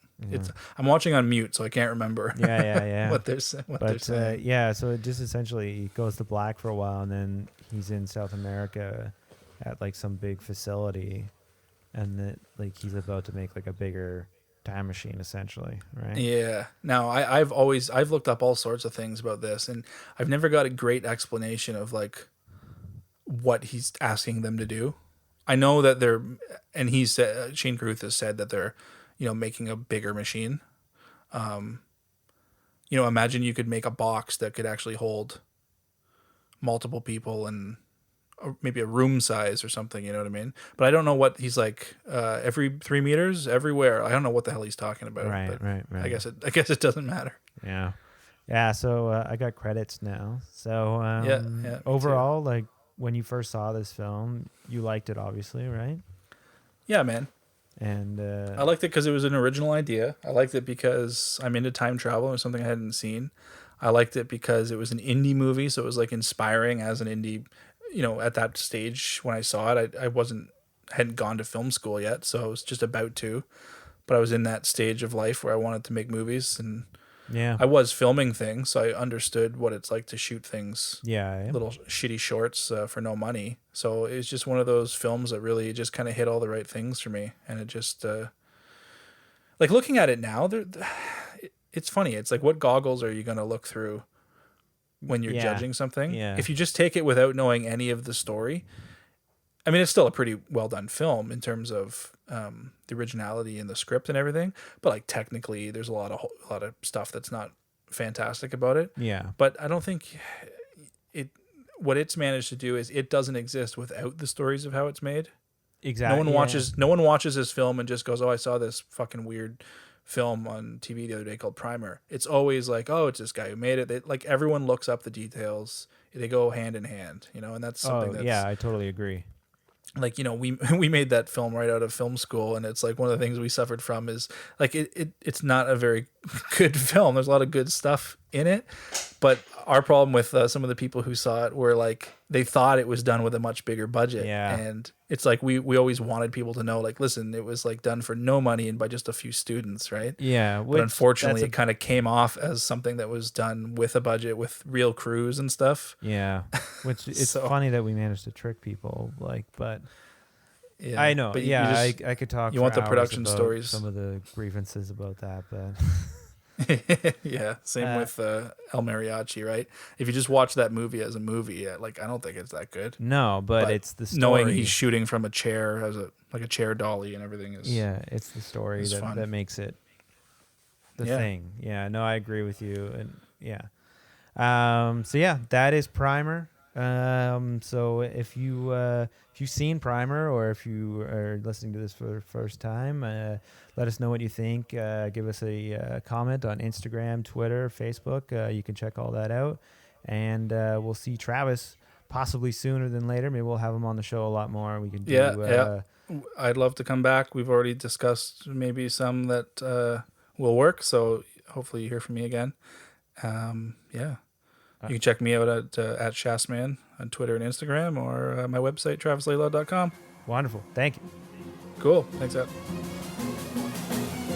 I'm watching on mute, so I can't remember. Yeah. what they're saying. So it just essentially goes to black for a while, and then he's in South America at like some big facility, and that like he's about to make like a bigger time machine, essentially, right? Yeah. Now I've looked up all sorts of things about this, and I've never got a great explanation of like what he's asking them to do. I know that Shane Carruth has said that they're, making a bigger machine. Imagine you could make a box that could actually hold multiple people and maybe a room size or something, you know what I mean? But I don't know what he's like, every 3 meters, everywhere. I don't know what the hell he's talking about. Right. I guess it doesn't matter. Yeah. So I got credits now. So yeah. Overall, like when you first saw this film, you liked it, obviously, right? Yeah, man. And I liked it because it was an original idea. I liked it because I'm into time travel and something I hadn't seen. I liked it because it was an indie movie, so it was like inspiring as an indie. At that stage when I saw it, I hadn't gone to film school yet, so I was just about to. But I was in that stage of life where I wanted to make movies, and I was filming things, so I understood what it's like to shoot things. Yeah. Little shitty shorts for no money. So it was just one of those films that really just kind of hit all the right things for me, and it just like looking at it now, it's funny. It's like, what goggles are you going to look through when you're judging something? Yeah. If you just take it without knowing any of the story, I mean, it's still a pretty well done film in terms of the originality in the script and everything. But like technically, there's a lot of stuff that's not fantastic about it. Yeah. But I don't think what it's managed to do is it doesn't exist without the stories of how it's made. Exactly. No one watches this film and just goes, "Oh, I saw this fucking weird film on TV the other day called Primer." It's always like, "Oh, it's this guy who made it." Like everyone looks up the details; they go hand in hand, and that's something. I totally agree. Like, we made that film right out of film school, and it's like one of the things we suffered from is like it's not a very good film. There's a lot of good stuff in it, but our problem with some of the people who saw it were like they thought it was done with a much bigger budget. Yeah. And it's like we always wanted people to know, like, listen, it was like done for no money and by just a few students, right? Yeah. But unfortunately, it kind of came off as something that was done with a budget, with real crews and stuff. Yeah. Which it's funny that we managed to trick people, but yeah, I know. But I could talk. You want the production stories. Some of the grievances about that, but yeah, same with El Mariachi, right? If you just watch that movie as a movie, like I don't think it's that good. No, but it's the story. Knowing he's shooting from a chair as a chair dolly and everything is. Yeah, it's the story that makes it the thing. Yeah, no, I agree with you, and yeah. So yeah, that is Primer. So if you've seen Primer, or if you are listening to this for the first time, let us know what you think. Give us a comment on Instagram, Twitter, Facebook. You can check all that out, and we'll see Travis possibly sooner than later. Maybe we'll have him on the show a lot more. We can do. Yeah. I'd love to come back. We've already discussed maybe some that will work. So hopefully you hear from me again. Yeah. You can check me out at Shastman on Twitter and Instagram, or my website, travislaylaw.com. Wonderful. Thank you. Cool. Thanks, Ed.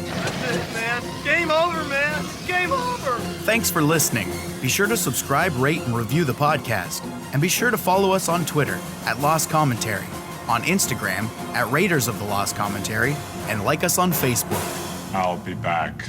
That's it, man. Game over, man. Game over. Thanks for listening. Be sure to subscribe, rate, and review the podcast. And be sure to follow us on Twitter at Lost Commentary, on Instagram at Raiders of the Lost Commentary, and like us on Facebook. I'll be back.